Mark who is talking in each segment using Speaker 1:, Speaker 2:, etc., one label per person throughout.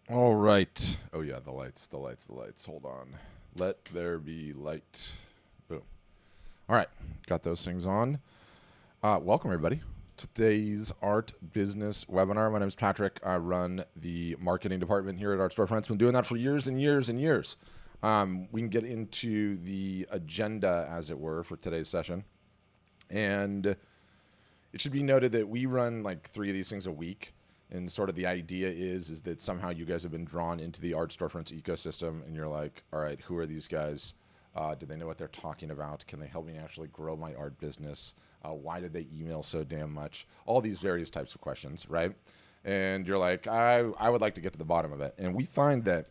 Speaker 1: All right. Oh yeah, the lights, the lights, the lights. Hold on. Let there be light. Boom. All right, got those things on. Welcome everybody. Today's art business webinar. My name is Patrick. I run the marketing department here at Art Storefronts. Been doing that for years and years and years. We can get into the agenda, as it were, for today's session. And it should be noted that we run like 3 of these things a week. And sort of the idea is that somehow you guys have been drawn into the Art Storefronts ecosystem, and you're like, all right, who are these guys? Do they know what they're talking about? Can they help me actually grow my art business? Why did they email so damn much? All these various types of questions, right? And you're like, I would like to get to the bottom of it. And we find that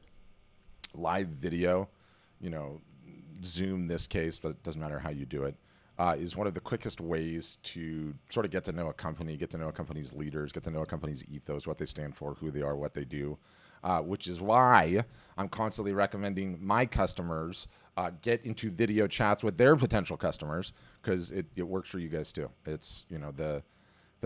Speaker 1: live video, you know, Zoom this case, but it doesn't matter how you do it, is one of the quickest ways to sort of get to know a company, get to know a company's leaders, get to know a company's ethos, what they stand for, who they are, what they do, which is why I'm constantly recommending my customers get into video chats with their potential customers, because it works for you guys too. It's, you know, the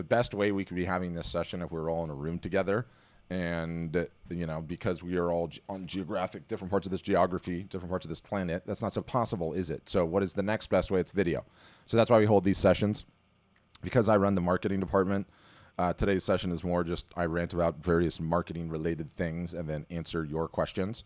Speaker 1: best way we could be having this session if we were all in a room together. And, you know, because we are all on geographic, different parts of this geography, different parts of this planet, that's not so possible, is it? So what is the next best way? It's video. So that's why we hold these sessions. Because I run the marketing department, today's session is more just I rant about various marketing related things and then answer your questions.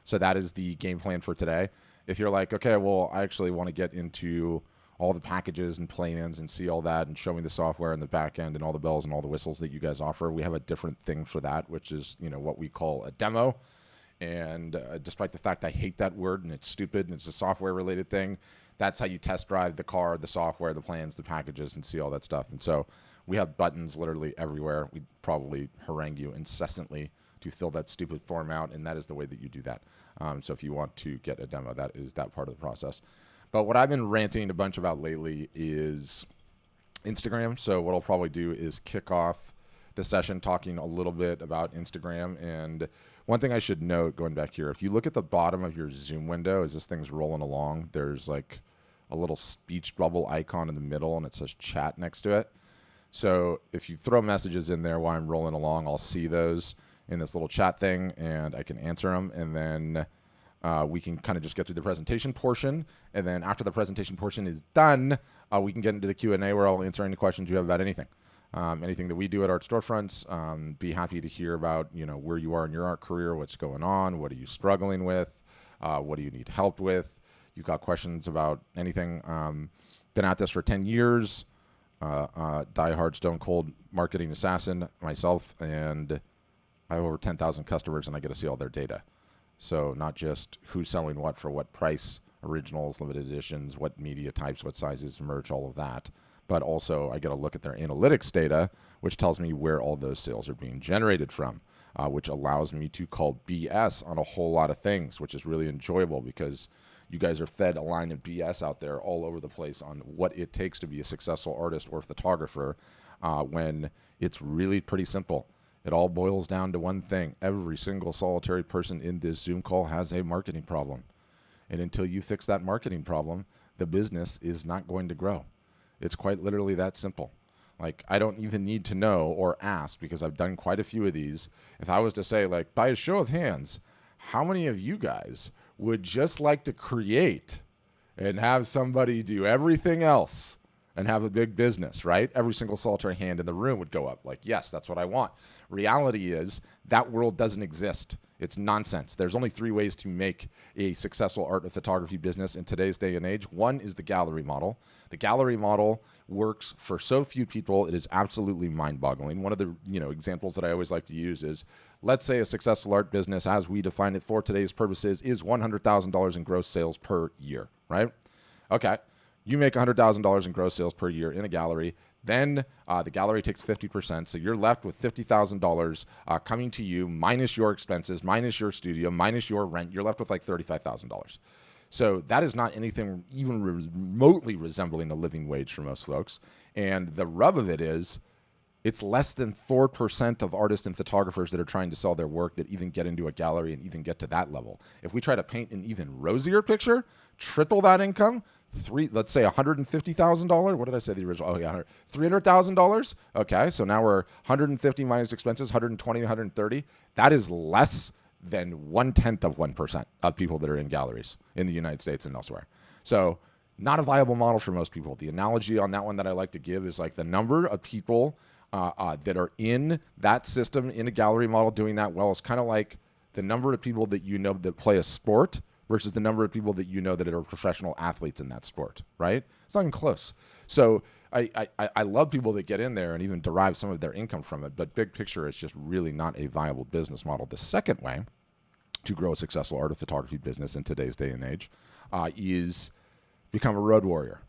Speaker 1: So that is the game plan for today. If you're like, okay, well, I actually want to get into all the packages and plans and see all that and show me the software and the back end and all the bells and all the whistles that you guys offer, we have a different thing for that, which is, you know, what we call a demo. And despite the fact I hate that word and it's stupid and it's a software related thing, that's how you test drive the car, the software, the plans, the packages, and see all that stuff. And so we have buttons literally everywhere. We probably harangue you incessantly to fill that stupid form out, and that is the way that you do that. So if you want to get a demo, that is that part of the process. But what I've been ranting a bunch about lately is Instagram. So what I'll probably do is kick off the session talking a little bit about Instagram. And one thing I should note, going back here, if you look at the bottom of your Zoom window as this thing's rolling along, there's like a little speech bubble icon in the middle, and it says chat next to it. So if you throw messages in there while I'm rolling along, I'll see those in this little chat thing, and I can answer them. And then we can kind of just get through the presentation portion. And then after the presentation portion is done, we can get into the Q&A where I'll answer any questions you have about anything. Anything that we do at Art Storefronts. Be happy to hear about, you know, where you are in your art career, what's going on, what are you struggling with, what do you need help with. You've got questions about anything. Been at this for 10 years, die-hard stone cold marketing assassin myself, and I have over 10,000 customers, and I get to see all their data. So not just who's selling what for what price, originals, limited editions, what media types, what sizes, merch, all of that. But also I get a look at their analytics data, which tells me where all those sales are being generated from, which allows me to call BS on a whole lot of things, which is really enjoyable because you guys are fed a line of BS out there all over the place on what it takes to be a successful artist or photographer, when it's really pretty simple. It all boils down to one thing. Every single solitary person in this Zoom call has a marketing problem. And until you fix that marketing problem, the business is not going to grow. It's quite literally that simple. Like, I don't even need to know or ask, because I've done quite a few of these. If I was to say, like, by a show of hands, how many of you guys would just like to create and have somebody do everything else and have a big business, right? Every single solitary hand in the room would go up like, yes, that's what I want. Reality is that world doesn't exist. It's nonsense. There's only 3 ways to make a successful art and photography business in today's day and age. One is the gallery model. The gallery model works for so few people, it is absolutely mind-boggling. One of the examples that I always like to use is, let's say a successful art business, as we define it for today's purposes, is $100,000 in gross sales per year, right? Okay. You make $100,000 in gross sales per year in a gallery. Then the gallery takes 50%. So you're left with $50,000 coming to you, minus your expenses, minus your studio, minus your rent. You're left with like $35,000. So that is not anything even remotely resembling a living wage for most folks. And the rub of it is, It's less than 4% of artists and photographers that are trying to sell their work that even get into a gallery and even get to that level. If we try to paint an even rosier picture, triple that income, let's say $150,000. What did I say the original? Oh yeah, $300,000. Okay, so now we're 150 minus expenses, 120, 130. That is less than 1/10 of 1% of people that are in galleries in the United States and elsewhere. So not a viable model for most people. The analogy on that one that I like to give is like the number of people that are in that system in a gallery model doing that well is kind of like the number of people that you know that play a sport versus the number of people that you know that are professional athletes in that sport, right? It's not even close. So I love people that get in there and even derive some of their income from it, but big picture, it's just really not a viable business model. The second way to grow a successful art of photography business in today's day and age is become a road warrior.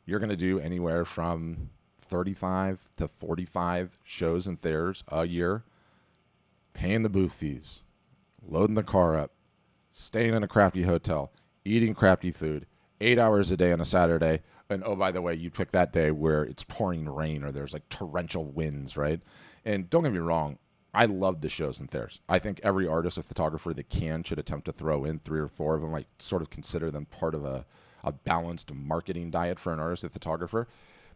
Speaker 1: You're going to do anywhere from 35 to 45 shows and fairs a year, paying the booth fees, loading the car up, staying in a crappy hotel, eating crappy food, 8 hours a day on a Saturday. And oh, by the way, you pick that day where it's pouring rain or there's like torrential winds, right? And don't get me wrong, I love the shows and fairs. I think every artist or photographer that can should attempt to throw in 3 or 4 of them. I sort of consider them part of a balanced marketing diet for an artist or photographer.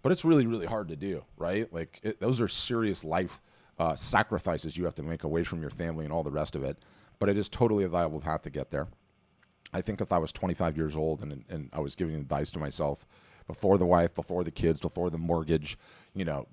Speaker 1: But it's really, really hard to do, right? Like those are serious life sacrifices you have to make away from your family and all the rest of it. But it is totally a viable path to get there. I think if I was 25 years old and I was giving advice to myself before the wife, before the kids, before the mortgage,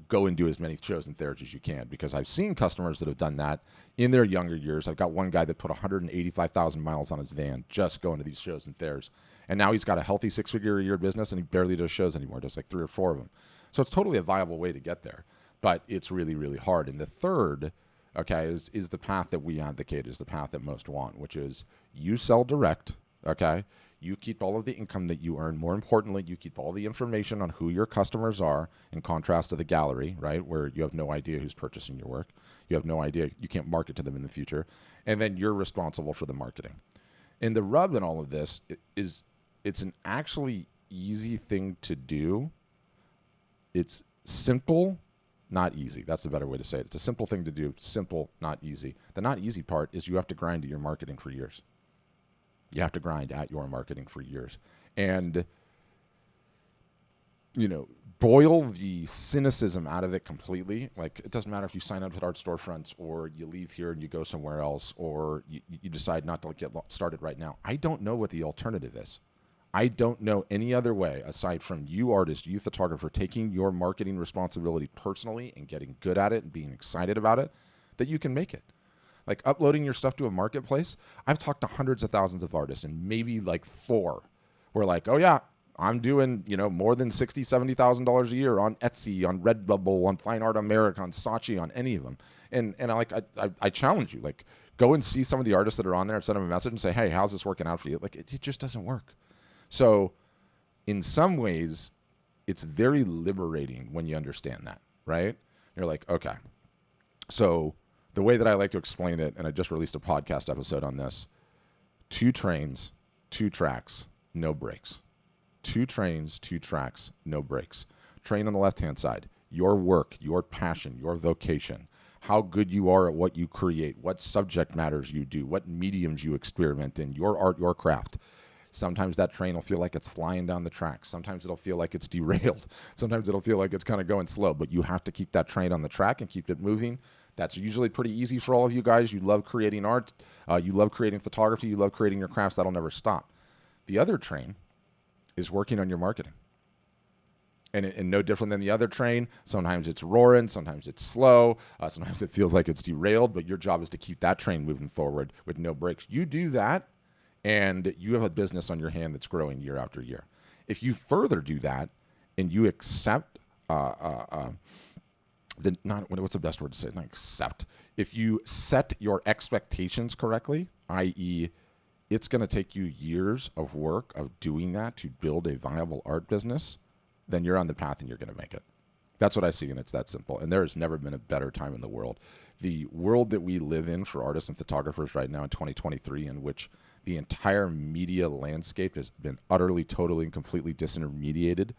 Speaker 1: go and do as many shows and fairs as you can, because I've seen customers that have done that in their younger years. I've got one guy that put 185,000 miles on his van just going to these shows and fairs. And now he's got a healthy 6-figure-a-year business and he barely does shows anymore, does like 3 or 4 of them. So it's totally a viable way to get there, but it's really, really hard. And the third, okay, is the path that we advocate, is the path that most want, which is you sell direct, okay? You keep all of the income that you earn. More importantly, you keep all the information on who your customers are, in contrast to the gallery, right, where you have no idea who's purchasing your work. You have no idea. You can't market to them in the future. And then you're responsible for the marketing. And the rub in all of this is it's an actually easy thing to do. It's simple, not easy. That's the better way to say it. It's a simple thing to do. Simple, not easy. The not easy part is you have to grind at your marketing for years. You have to grind at your marketing for years. And, boil the cynicism out of it completely. Like, it doesn't matter if you sign up at Art Storefronts or you leave here and you go somewhere else, or you decide not to get started right now. I don't know what the alternative is. I don't know any other way aside from you artist, you photographer, taking your marketing responsibility personally and getting good at it and being excited about it, that you can make it. Like uploading your stuff to a marketplace. I've talked to hundreds of thousands of artists and maybe like 4 were like, oh yeah, I'm doing, more than $60,000, $70,000 a year on Etsy, on Redbubble, on Fine Art America, on Saatchi, on any of them. And I challenge you, like, go and see some of the artists that are on there and send them a message and say, hey, how's this working out for you? Like, it just doesn't work. So in some ways, it's very liberating when you understand that, right? You're like, okay. So the way that I like to explain it, and I just released a podcast episode on this, 2 trains, 2 tracks, no brakes. 2 trains, 2 tracks, no brakes. Train on the left-hand side, your work, your passion, your vocation, how good you are at what you create, what subject matters you do, what mediums you experiment in, your art, your craft. Sometimes that train will feel like it's flying down the tracks. Sometimes it'll feel like it's derailed. Sometimes it'll feel like it's kind of going slow, but you have to keep that train on the track and keep it moving. That's usually pretty easy for all of you guys. You love creating art. You love creating photography. You love creating your crafts. That'll never stop. The other train is working on your marketing. And no different than the other train. Sometimes it's roaring. Sometimes it's slow. Sometimes it feels like it's derailed, but your job is to keep that train moving forward with no brakes. You do that, and you have a business on your hand that's growing year after year. If you further do that and you accept what's the best word to say? Not accept. If you set your expectations correctly, i.e., it's going to take you years of work of doing that to build a viable art business, then you're on the path and you're going to make it. That's what I see, and it's that simple. And there has never been a better time in the world. The world that we live in for artists and photographers right now in 2023, in which the entire media landscape has been utterly, totally, and completely disintermediated.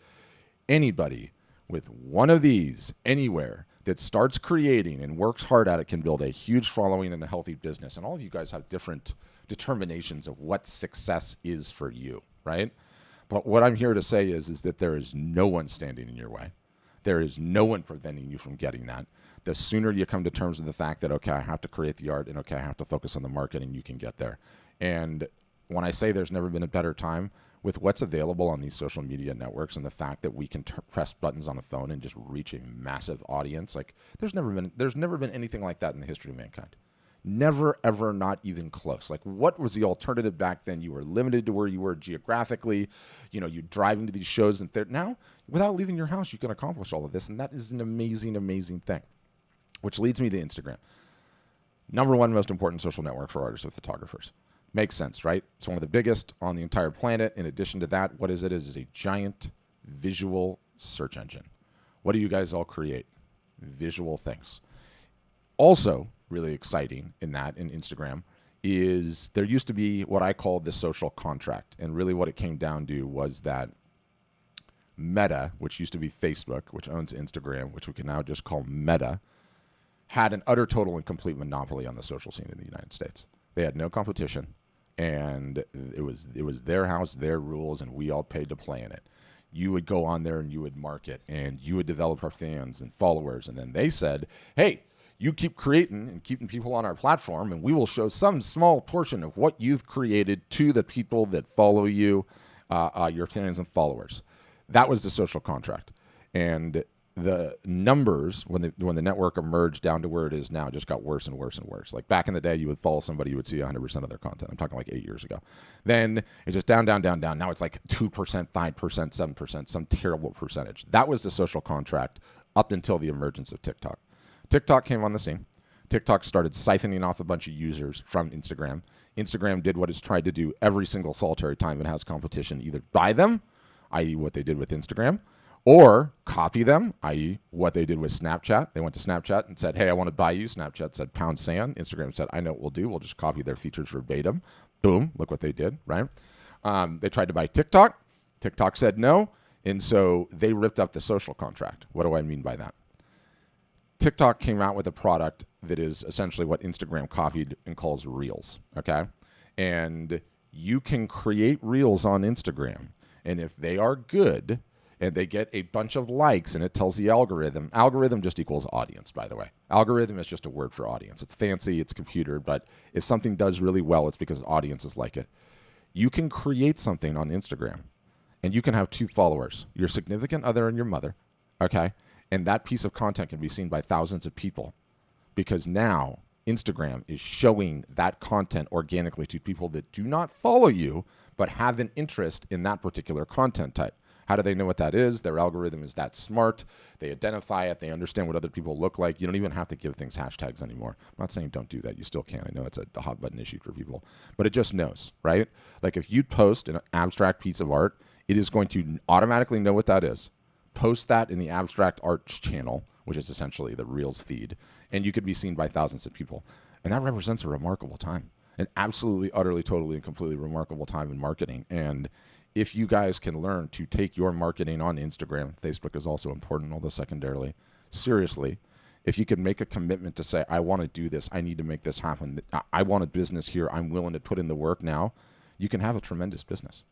Speaker 1: Anybody with one of these anywhere that starts creating and works hard at it can build a huge following and a healthy business. And all of you guys have different determinations of what success is for you, right? But what I'm here to say is that there is no one standing in your way. There is no one preventing you from getting that. The sooner you come to terms with the fact that, okay, I have to create the art and okay, I have to focus on the marketing, you can get there. And when I say there's never been a better time, with what's available on these social media networks and the fact that we can press buttons on a phone and just reach a massive audience, like there's never been anything like that in the history of mankind. Never, ever, not even close. Like, what was the alternative back then? You were limited to where you were geographically. You know, you driving to these shows and now, without leaving your house, you can accomplish all of this, and that is an amazing, amazing thing. Which leads me to Instagram. Number one most important social network for artists and photographers. Makes sense, right? It's one of the biggest on the entire planet. In addition to that, what is it? It is a giant visual search engine. What do you guys all create? Visual things. Also, really exciting in Instagram is there used to be what I called the social contract. And really what it came down to was that Meta, which used to be Facebook, which owns Instagram, which we can now just call Meta, had an utter, total, and complete monopoly on the social scene in the United States. They had no competition, and it was their house, their rules, and we all paid to play in it. You would go on there and you would market, and you would develop our fans and followers, and then they said, hey, you keep creating and keeping people on our platform, and we will show some small portion of what you've created to the people that follow you, your fans and followers. That was the social contract. And the numbers, when the network emerged down to where it is now, just got worse and worse and worse. Like back in the day, you would follow somebody, you would see 100% of their content. I'm talking like 8 years ago. Then it just down, down, down, down. Now it's like 2%, 5%, 7%, some terrible percentage. That was the social contract up until the emergence of TikTok. TikTok came on the scene. TikTok started siphoning off a bunch of users from Instagram. Instagram did what it's tried to do every single solitary time it has competition, either buy them, i.e. what they did with Instagram, or copy them, i.e. what they did with Snapchat. They went to Snapchat and said, hey, I want to buy you. Snapchat said, pound sand. Instagram said, I know what we'll do. We'll just copy their features verbatim. Boom, look what they did, right? They tried to buy TikTok. TikTok said no, and so they ripped up the social contract. What do I mean by that? TikTok came out with a product that is essentially what Instagram copied and calls Reels, okay? And you can create Reels on Instagram, and if they are good and they get a bunch of likes and it tells the algorithm just equals audience, by the way. Algorithm is just a word for audience. It's fancy, it's computer, but if something does really well, it's because audiences like it. You can create something on Instagram, and you can have 2 followers, your significant other and your mother, okay? And that piece of content can be seen by thousands of people because now Instagram is showing that content organically to people that do not follow you but have an interest in that particular content type. How do they know what that is? Their algorithm is that smart. They identify it. They understand what other people look like. You don't even have to give things hashtags anymore. I'm not saying don't do that. You still can. I know it's a hot button issue for people, but it just knows, right? Like if you post an abstract piece of art, it is going to automatically know what that is. Post that in the abstract arts channel, which is essentially the Reels feed, and you could be seen by thousands of people. And that represents a remarkable time, an absolutely, utterly, totally, and completely remarkable time in marketing. And if you guys can learn to take your marketing on Instagram, Facebook is also important, although secondarily, seriously, if you can make a commitment to say, I want to do this, I need to make this happen, I want a business here, I'm willing to put in the work now, you can have a tremendous business.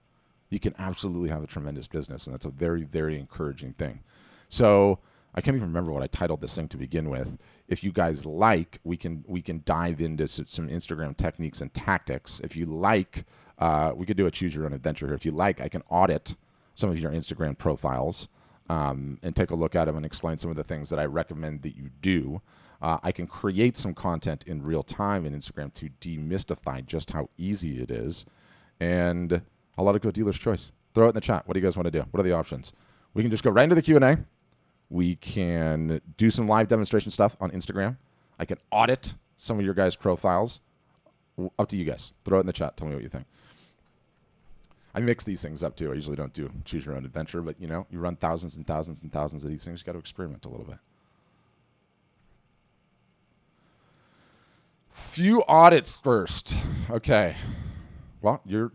Speaker 1: You can absolutely have a tremendous business, and that's a very, very encouraging thing. So I can't even remember what I titled this thing to begin with. If you guys like, we can dive into some Instagram techniques and tactics. If you like, we could do a choose your own adventure here. If you like, I can audit some of your Instagram profiles and take a look at them and explain some of the things that I recommend that you do. I can create some content in real time in Instagram to demystify just how easy it is. And I'll let it go dealer's choice. Throw it in the chat. What do you guys want to do? What are the options? We can just go right into the Q&A. We can do some live demonstration stuff on Instagram. I can audit some of your guys' profiles. Up to you guys. Throw it in the chat. Tell me what you think. I mix these things up too. I usually don't do choose your own adventure, but you know, you run thousands and thousands and thousands of these things. You got to experiment a little bit. Few audits first. Okay. Well, you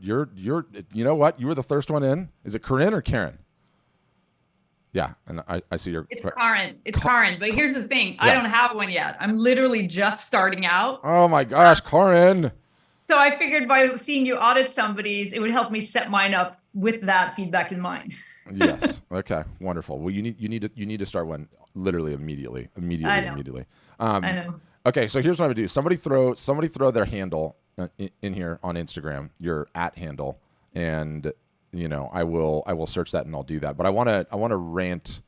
Speaker 1: know what? You were the first one in. Is it Corinne or Karen? Yeah, and I see your.
Speaker 2: It's current. It's
Speaker 1: Ca-
Speaker 2: current. But here's the thing. I
Speaker 1: yeah.
Speaker 2: don't have one yet. I'm literally just starting out.
Speaker 1: Oh my gosh, Corin.
Speaker 2: So I figured by seeing you audit somebody's, it would help me set mine up with that feedback in mind.
Speaker 1: Yes. Okay. Wonderful. Well, you need to start one literally immediately,
Speaker 2: I
Speaker 1: immediately,
Speaker 2: know.
Speaker 1: immediately.
Speaker 2: I
Speaker 1: Um,
Speaker 2: know.
Speaker 1: okay. So here's what I'm gonna do. Somebody throw their handle in here on Instagram, your at handle, and I will search that and I'll do that. But I want to rant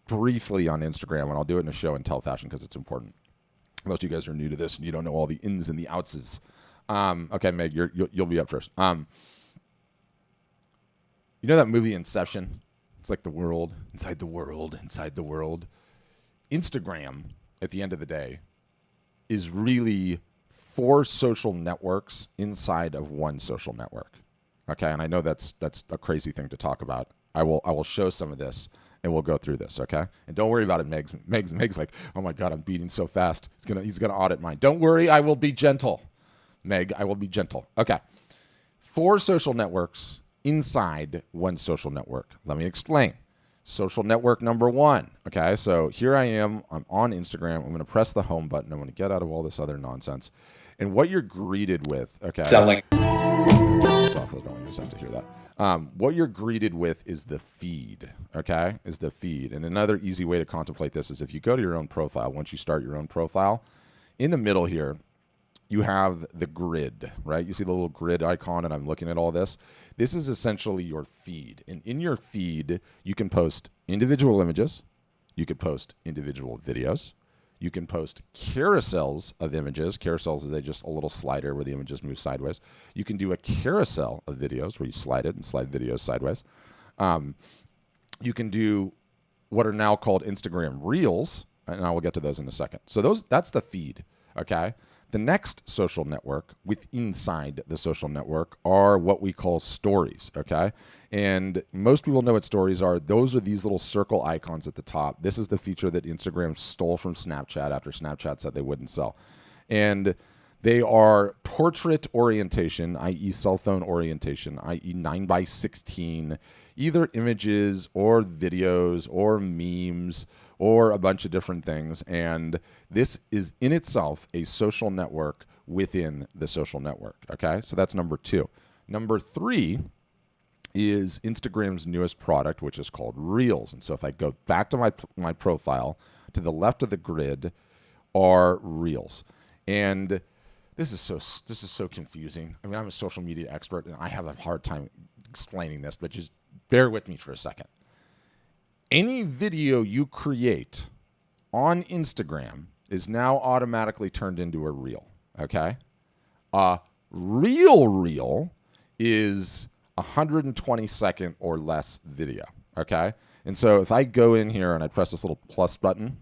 Speaker 1: briefly on Instagram, and I'll do it in a show and tell fashion because it's important. Most of you guys are new to this and you don't know all the ins and the outs. Okay, Meg, you'll be up first. You know that movie Inception? It's like the world inside the world inside the world. Instagram, at the end of the day, is really four social networks inside of one social network. Okay, and I know that's a crazy thing to talk about. I will show some of this and we'll go through this. Okay, and don't worry about it, Meg's like, oh my god, I'm beating so fast. He's gonna audit mine. Don't worry, I will be gentle, Meg. I will be gentle. Okay, four social networks inside one social network. Let me explain. Social network number one. Okay, so here I am. I'm on Instagram. I'm going to press the home button. I'm going to get out of all this other nonsense. And what you're greeted with, okay,
Speaker 3: Selling.
Speaker 1: soft, I don't just have to hear that. What you're greeted with is the feed, okay, is the feed. And another easy way to contemplate this is if you go to your own profile, once you start your own profile, in the middle here, you have the grid, right? You see the little grid icon, and I'm looking at all this. This is essentially your feed. And in your feed, you can post individual images. You could post individual videos. You can post carousels of images. Carousels is just a little slider where the images move sideways. You can do a carousel of videos where you slide it and slide videos sideways. You can do what are now called Instagram Reels, and I will get to those in a second. So that's the feed, okay? The next social network inside the social network are what we call stories, okay? And most people know what stories are. Those are these little circle icons at the top. This is the feature that Instagram stole from Snapchat after Snapchat said they wouldn't sell. And they are portrait orientation, i.e. cell phone orientation, i.e. 9:16, either images or videos or memes or a bunch of different things. And this is in itself a social network within the social network. Okay, so that's number two. Number three is Instagram's newest product, which is called Reels. And so if I go back to my profile, to the left of the grid are Reels. And this is so confusing. I mean, I'm a social media expert and I have a hard time explaining this, but just bear with me for a second. Any video you create on Instagram is now automatically turned into a reel, okay? A reel is 120-second or less video, okay? And so if I go in here and I press this little plus button,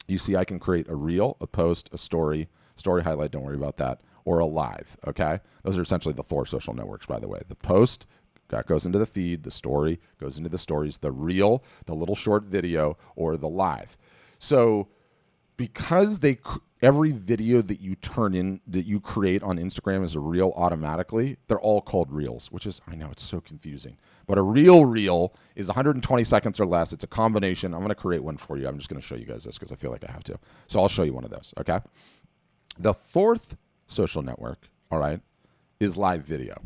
Speaker 1: you see I can create a reel, a post, a story highlight, don't worry about that, or a live, okay? Those are essentially the four social networks, by the way. The post, that goes into the feed, the story goes into the stories, the reel, the little short video, or the live. So because every video that you create on Instagram is a reel automatically, they're all called reels, which is, I know it's so confusing. But a reel is 120 seconds or less. It's a combination. I'm going to create one for you. I'm just going to show you guys this because I feel like I have to. So I'll show you one of those, okay? The fourth social network, all right, is live video.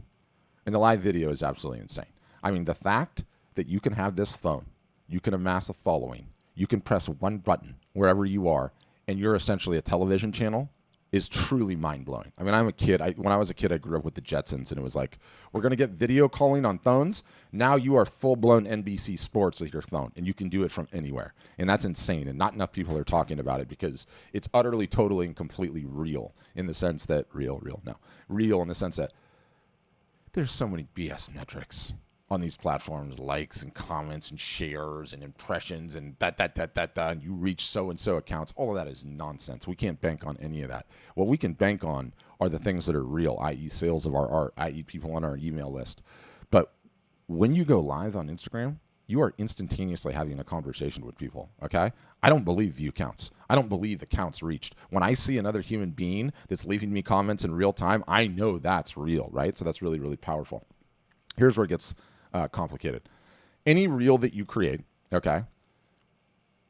Speaker 1: And the live video is absolutely insane. I mean, the fact that you can have this phone, you can amass a following, you can press one button wherever you are, and you're essentially a television channel is truly mind-blowing. I mean, I'm a kid. When I was a kid, I grew up with the Jetsons, and it was like, we're going to get video calling on phones. Now you are full-blown NBC Sports with your phone, and you can do it from anywhere. And that's insane, and not enough people are talking about it because it's utterly, totally, and completely real in the sense that, real in the sense that there's so many BS metrics on these platforms, likes and comments and shares and impressions and and you reach so-and-so accounts. All of that is nonsense. We can't bank on any of that. What we can bank on are the things that are real, i.e. sales of our art, i.e. people on our email list. But when you go live on Instagram, you are instantaneously having a conversation with people, okay? I don't believe view counts. I don't believe the counts reached. When I see another human being that's leaving me comments in real time, I know that's real, right? So that's really, really powerful. Here's where it gets complicated. any reel that you create, okay?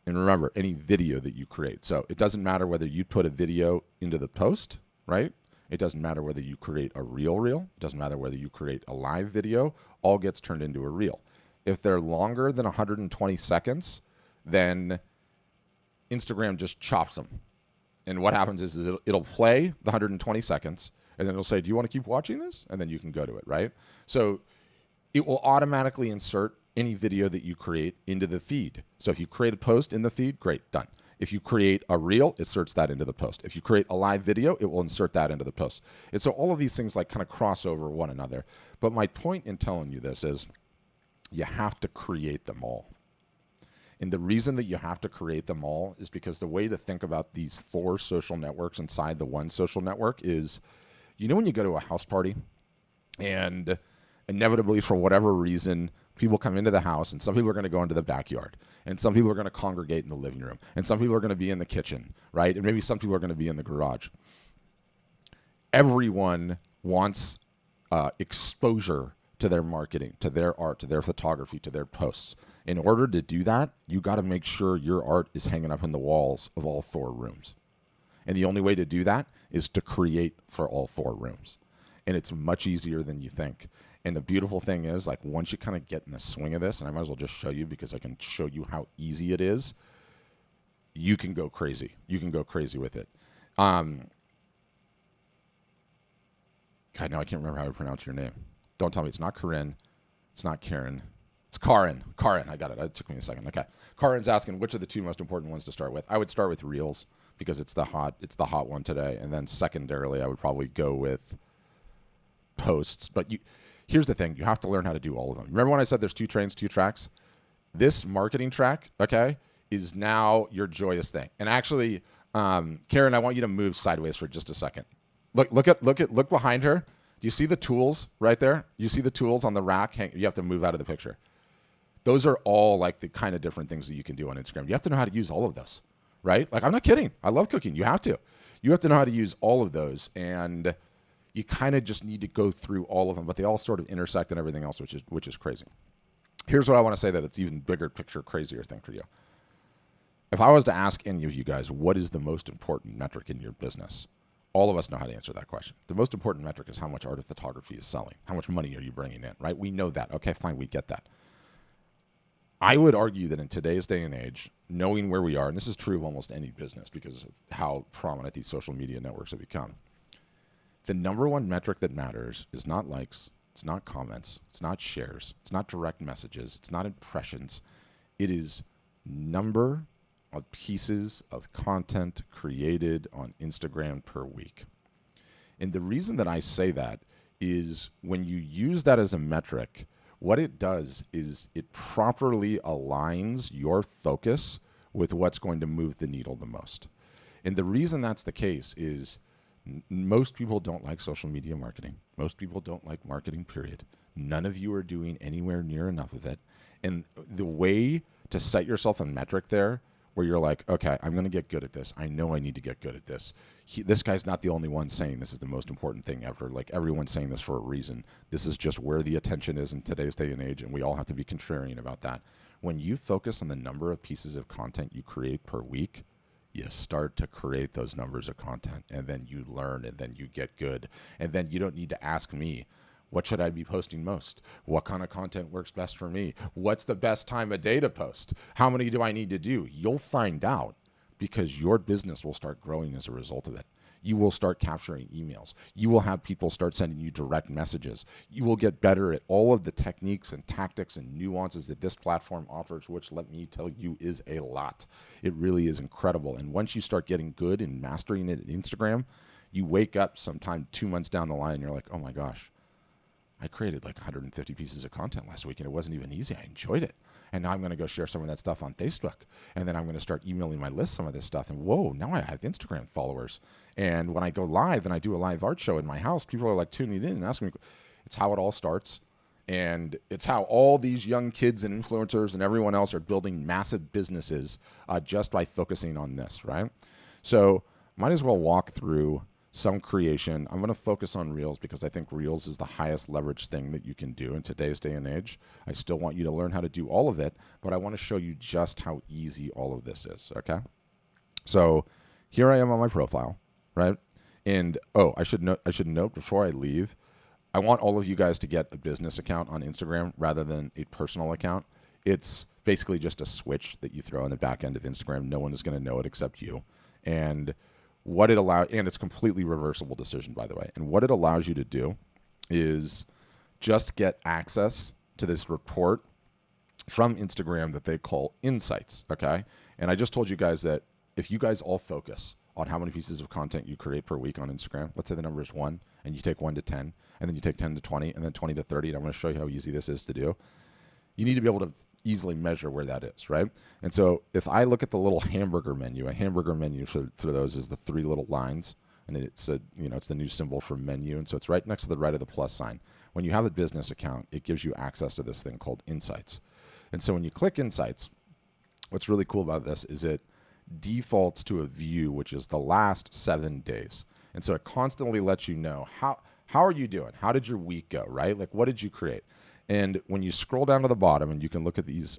Speaker 1: And remember, any video that you create. So it doesn't matter whether you put a video into the post, right? It doesn't matter whether you create a reel. It doesn't matter whether you create a live video. All gets turned into a reel. If they're longer than 120 seconds, then Instagram just chops them. And what happens is it'll play the 120 seconds, and then it'll say, do you want to keep watching this? And then you can go to it, right? So it will automatically insert any video that you create into the feed. So if you create a post in the feed, great, done. If you create a reel, it inserts that into the post. If you create a live video, it will insert that into the post. And so all of these things like kind of cross over one another. But my point in telling you this is you have to create them all. And the reason that you have to create them all is because the way to think about these 4 social networks inside the one social network is, you know, when you go to a house party and inevitably for whatever reason, people come into the house and some people are going to go into the backyard and some people are going to congregate in the living room and some people are going to be in the kitchen, right? And maybe some people are going to be in the garage. Everyone wants exposure to their marketing, to their art, to their photography, to their posts. In order to do that, you got to make sure your art is hanging up in the walls of all 4 rooms. And the only way to do that is to create for all 4 rooms. And it's much easier than you think. And the beautiful thing is, like, once you kind of get in the swing of this, and I might as well just show you because I can show you how easy it is, you can go crazy. You can go crazy with it. God, now I can't remember how to pronounce your name. Don't tell me it's not Corinne. It's not Karen. It's Karin. Karin, I got it. It took me a second. Okay. Karin's asking which of the 2 most important ones to start with. I would start with Reels because it's the hot one today. And then secondarily, I would probably go with posts. But here's the thing. You have to learn how to do all of them. Remember when I said there's 2 trains, 2 tracks? This marketing track, okay, is now your joyous thing. And actually, Karen, I want you to move sideways for just a second. Look behind her. Do you see the tools right there? You see the tools on the rack? You have to move out of the picture. Those are all like the kind of different things that you can do on Instagram. You have to know how to use all of those, right? Like, I'm not kidding. I love cooking. You have to. You have to know how to use all of those. And you kind of just need to go through all of them, but they all sort of intersect and everything else, which is crazy. Here's what I want to say that it's even bigger picture, crazier thing for you. If I was to ask any of you guys, what is the most important metric in your business? All of us know how to answer that question. The most important metric is how much art of photography is selling. How much money are you bringing in, right? We know that. Okay, fine, we get that. I would argue that in today's day and age, knowing where we are, and this is true of almost any business because of how prominent these social media networks have become, the number one metric that matters is not likes, it's not comments, it's not shares, it's not direct messages, it's not impressions. It is number of pieces of content created on Instagram per week. And the reason that I say that is when you use that as a metric, what it does is it properly aligns your focus with what's going to move the needle the most. And the reason that's the case is most people don't like social media marketing. Most people don't like marketing, period. None of you are doing anywhere near enough of it. And the way to set yourself a metric there where you're like, okay, I'm going to get good at this. I know I need to get good at this. This guy's not the only one saying this is the most important thing ever. Like, everyone's saying this for a reason. This is just where the attention is in today's day and age, and we all have to be contrarian about that. When you focus on the number of pieces of content you create per week, you start to create those numbers of content, and then you learn, and then you get good. And then you don't need to ask me, what should I be posting most? What kind of content works best for me? What's the best time of day to post? How many do I need to do? You'll find out because your business will start growing as a result of it. You will start capturing emails. You will have people start sending you direct messages. You will get better at all of the techniques and tactics and nuances that this platform offers, which, let me tell you, is a lot. It really is incredible. And once you start getting good and mastering it in Instagram, you wake up sometime 2 months down the line and you're like, oh my gosh, I created like 150 pieces of content last week and it wasn't even easy. I enjoyed it. And now I'm going to go share some of that stuff on Facebook. And then I'm going to start emailing my list some of this stuff. And whoa, now I have Instagram followers. And when I go live and I do a live art show in my house, people are like tuning in and asking me. It's how it all starts. And it's how all these young kids and influencers and everyone else are building massive businesses just by focusing on this, right? So might as well walk through some creation. I'm going to focus on Reels because I think Reels is the highest leverage thing that you can do in today's day and age. I still want you to learn how to do all of it, but I want to show you just how easy all of this is, okay? So here I am on my profile, right? And I should note before I leave, I want all of you guys to get a business account on Instagram rather than a personal account. It's basically just a switch that you throw in the back end of Instagram. No one is going to know it except you. And what it allows, and it's completely reversible decision, by the way. And what it allows you to do is just get access to this report from Instagram that they call Insights, okay? And I just told you guys that if you guys all focus on how many pieces of content you create per week on Instagram, let's say the number is 1, and you take 1 to 10, and then you take 10 to 20, and then 20 to 30, and I'm going to show you how easy this is to do. You need to be able to easily measure where that is, right? And so if I look at the little hamburger menu, a hamburger menu for those is the 3 little lines, and it's it's the new symbol for menu, and so it's right next to the right of the plus sign. When you have a business account, it gives you access to this thing called Insights. And so when you click Insights, what's really cool about this is it defaults to a view which is the last 7 days. And so it constantly lets you know how are you doing? How did your week go, right? Like, what did you create? And when you scroll down to the bottom and you can look at these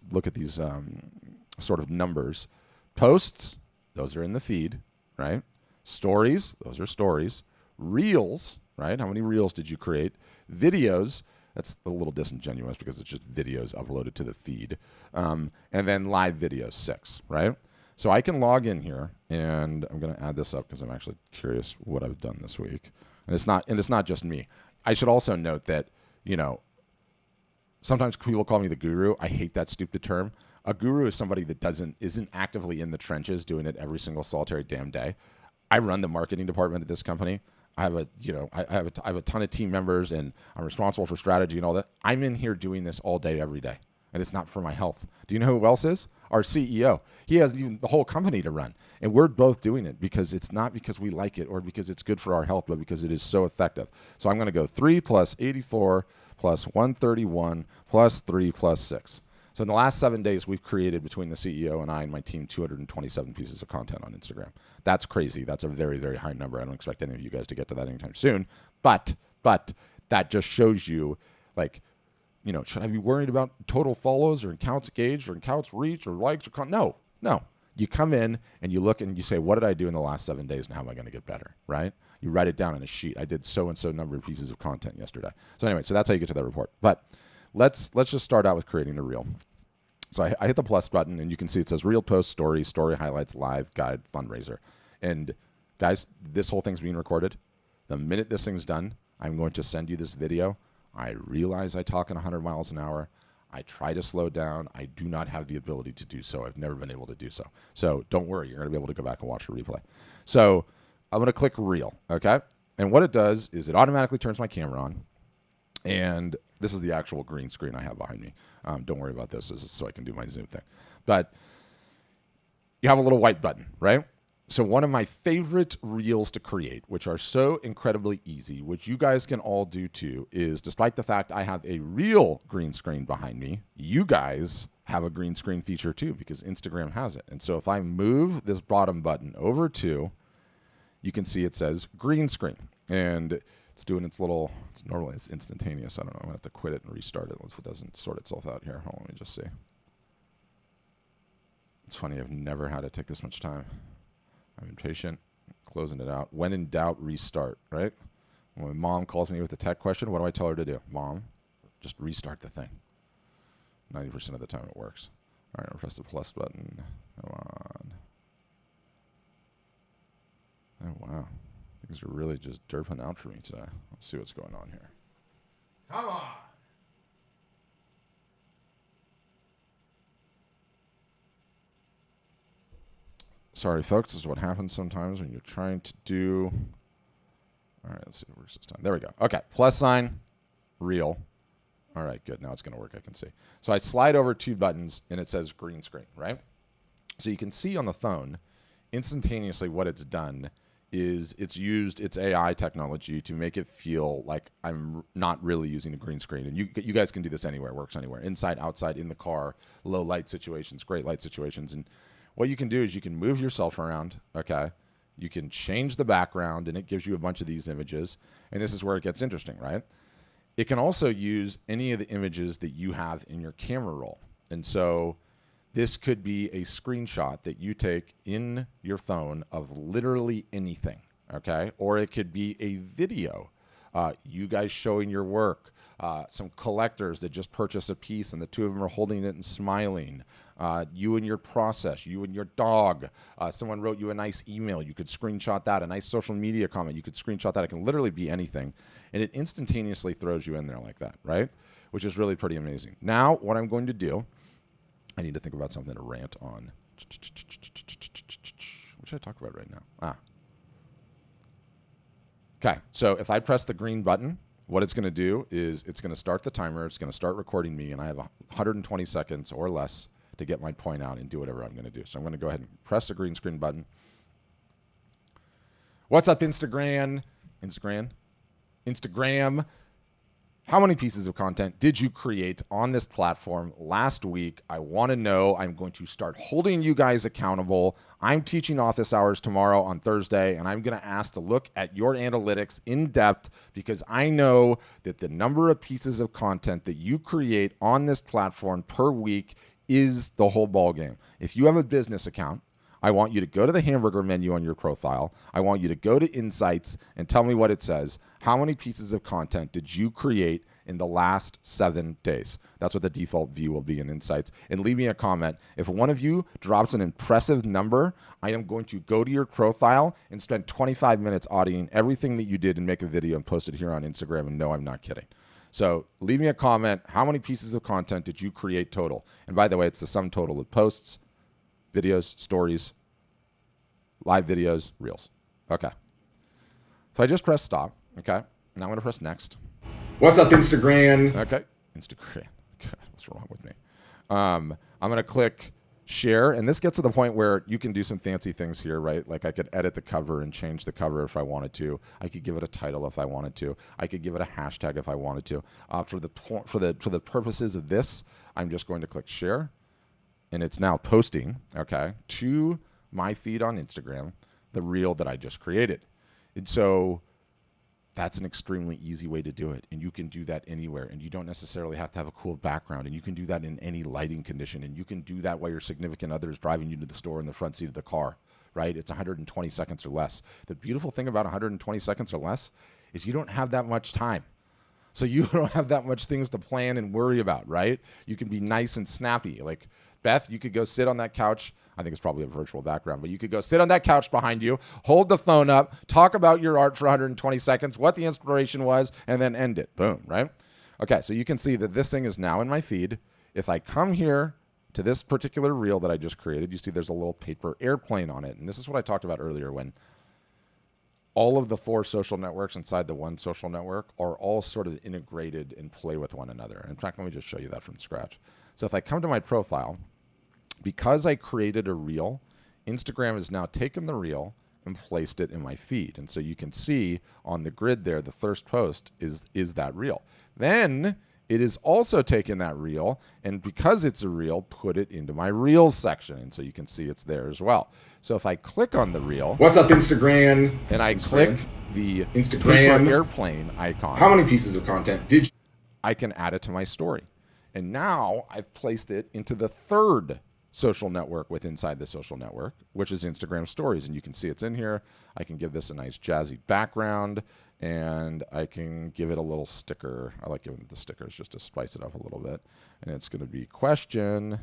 Speaker 1: sort of numbers, posts, those are in the feed, right? Stories, those are stories. Reels, right? How many reels did you create? Videos, that's a little disingenuous because it's just videos uploaded to the feed. And then live videos, 6, right? So I can log in here, and I'm going to add this up because I'm actually curious what I've done this week. And it's not just me. I should also note that, sometimes people call me the guru. I hate that stupid term. A guru is somebody that isn't actively in the trenches doing it every single solitary damn day. I run the marketing department at this company. I have a ton of team members, and I'm responsible for strategy and all that. I'm in here doing this all day, every day, and it's not for my health. Do you know who else is? Our CEO. He has even the whole company to run, and we're both doing it because it's not because we like it or because it's good for our health, but because it is so effective. So I'm going to go 3 plus 84 plus 131 plus 3 plus 6. So in the last 7 days, we've created between the CEO and I and my team 227 pieces of content on Instagram. That's crazy. That's a very, very high number. I don't expect any of you guys to get to that anytime soon. But that just shows you, like, should I be worried about total follows or accounts engaged or accounts reach or likes or no. You come in and you look and you say, what did I do in the last 7 days and how am I going to get better, right? You write it down on a sheet. I did so-and-so number of pieces of content yesterday. So anyway, so that's how you get to that report. But let's just start out with creating a reel. So I hit the plus button, and you can see it says reel, post, story highlights, live, guide, fundraiser. And guys, this whole thing's being recorded. The minute this thing's done, I'm going to send you this video. I realize I talk at 100 miles an hour. I try to slow down. I do not have the ability to do so. I've never been able to do so. So don't worry. You're going to be able to go back and watch the replay. So I'm going to click reel, okay? And what it does is it automatically turns my camera on. And this is the actual green screen I have behind me. Don't worry about this. This is so I can do my Zoom thing. But you have a little white button, right? So one of my favorite reels to create, which are so incredibly easy, which you guys can all do too, is despite the fact I have a real green screen behind me, you guys have a green screen feature too because Instagram has it. And so if I move this bottom button over to, you can see it says green screen. And it's doing its little, normally it's instantaneous. I don't know. I'm going to have to quit it and restart it if it doesn't sort itself out here. Hold on, let me just see. It's funny. I've never had it take this much time. I'm impatient, closing it out. When in doubt, restart, right? When mom calls me with a tech question, what do I tell her to do? Mom, just restart the thing. 90% of the time it works. All right, I'll press the plus button. Come on. Oh, wow. Things are really just derping out for me today. Let's see what's going on here. Come on. Sorry, folks. This is what happens sometimes when you're trying to do. All right, let's see if it works this time. There we go. Okay, plus sign, reel. All right, good. Now it's going to work. I can see. So I slide over 2 buttons, and it says green screen, right? So you can see on the phone instantaneously what it's done is it's used its AI technology to make it feel like I'm not really using a green screen. And you guys can do this anywhere. It works anywhere. Inside, outside, in the car, low light situations, great light situations. And what you can do is you can move yourself around, okay? You can change the background, and it gives you a bunch of these images. And this is where it gets interesting, right? It can also use any of the images that you have in your camera roll. And so this could be a screenshot that you take in your phone of literally anything, okay? Or it could be a video, you guys showing your work, some collectors that just purchased a piece and the two of them are holding it and smiling, you and your process, you and your dog, someone wrote you a nice email, you could screenshot that, a nice social media comment, you could screenshot that. It can literally be anything, and it instantaneously throws you in there like that, right? Which is really pretty amazing. Now, what I'm going to do, I need to think about something to rant on. What should I talk about right now? Okay, so if I press the green button, what it's going to do is it's going to start the timer. It's going to start recording me, and I have 120 seconds or less to get my point out and do whatever I'm going to do. So I'm going to go ahead and press the green screen button. What's up, Instagram? How many pieces of content did you create on this platform last week? I want to know. I'm going to start holding you guys accountable. I'm teaching office hours tomorrow on Thursday, and I'm going to ask to look at your analytics in depth because I know that the number of pieces of content that you create on this platform per week is the whole ball game. If you have a business account, I want you to go to the hamburger menu on your profile. I want you to go to Insights and tell me what it says. How many pieces of content did you create in the last 7 days? That's what the default view will be in Insights. And leave me a comment. If one of you drops an impressive number, I am going to go to your profile and spend 25 minutes auditing everything that you did and make a video and post it here on Instagram. And no, I'm not kidding. So leave me a comment. How many pieces of content did you create total? And by the way, it's the sum total of posts, videos, stories, live videos, reels. Okay. So I just press stop. Okay. Now I'm going to press next.
Speaker 3: What's up, Instagram?
Speaker 1: Okay. Instagram. God, what's wrong with me? I'm going to click share. And this gets to the point where you can do some fancy things here, right? Like I could edit the cover and change the cover if I wanted to. I could give it a title if I wanted to. I could give it a hashtag if I wanted to. For the purposes of this, I'm just going to click share. And it's now posting, okay, to my feed on Instagram, the reel that I just created. And so that's an extremely easy way to do it. And you can do that anywhere. And you don't necessarily have to have a cool background. And you can do that in any lighting condition. And you can do that while your significant other is driving you to the store in the front seat of the car, right? It's 120 seconds or less. The beautiful thing about 120 seconds or less is you don't have that much time. So you don't have that much things to plan and worry about, right? You can be nice and snappy. Like Beth, you could go sit on that couch. I think it's probably a virtual background, but you could go sit on that couch behind you, hold the phone up, talk about your art for 120 seconds, what the inspiration was, and then end it. Boom, right? Okay, so you can see that this thing is now in my feed. If I come here to this particular reel that I just created, you see there's a little paper airplane on it. And this is what I talked about earlier when all of the 4 social networks inside the one social network are all sort of integrated and play with one another. In fact, let me just show you that from scratch. So if I come to my profile, because I created a reel, Instagram has now taken the reel and placed it in my feed. And so you can see on the grid there, the first post is that reel. Then it is also taken that reel, and because it's a reel, put it into my reels section. And so you can see it's there as well. So if I click on the reel.
Speaker 3: What's up, Instagram?
Speaker 1: And I click the
Speaker 3: Instagram
Speaker 1: paper airplane icon.
Speaker 3: How many pieces of content did you?
Speaker 1: I can add it to my story. And now I've placed it into the third social network inside the social network, which is Instagram stories. And you can see it's in here. I can give this a nice jazzy background, and I can give it a little sticker. I like giving it the stickers just to spice it up a little bit. And it's going to be question.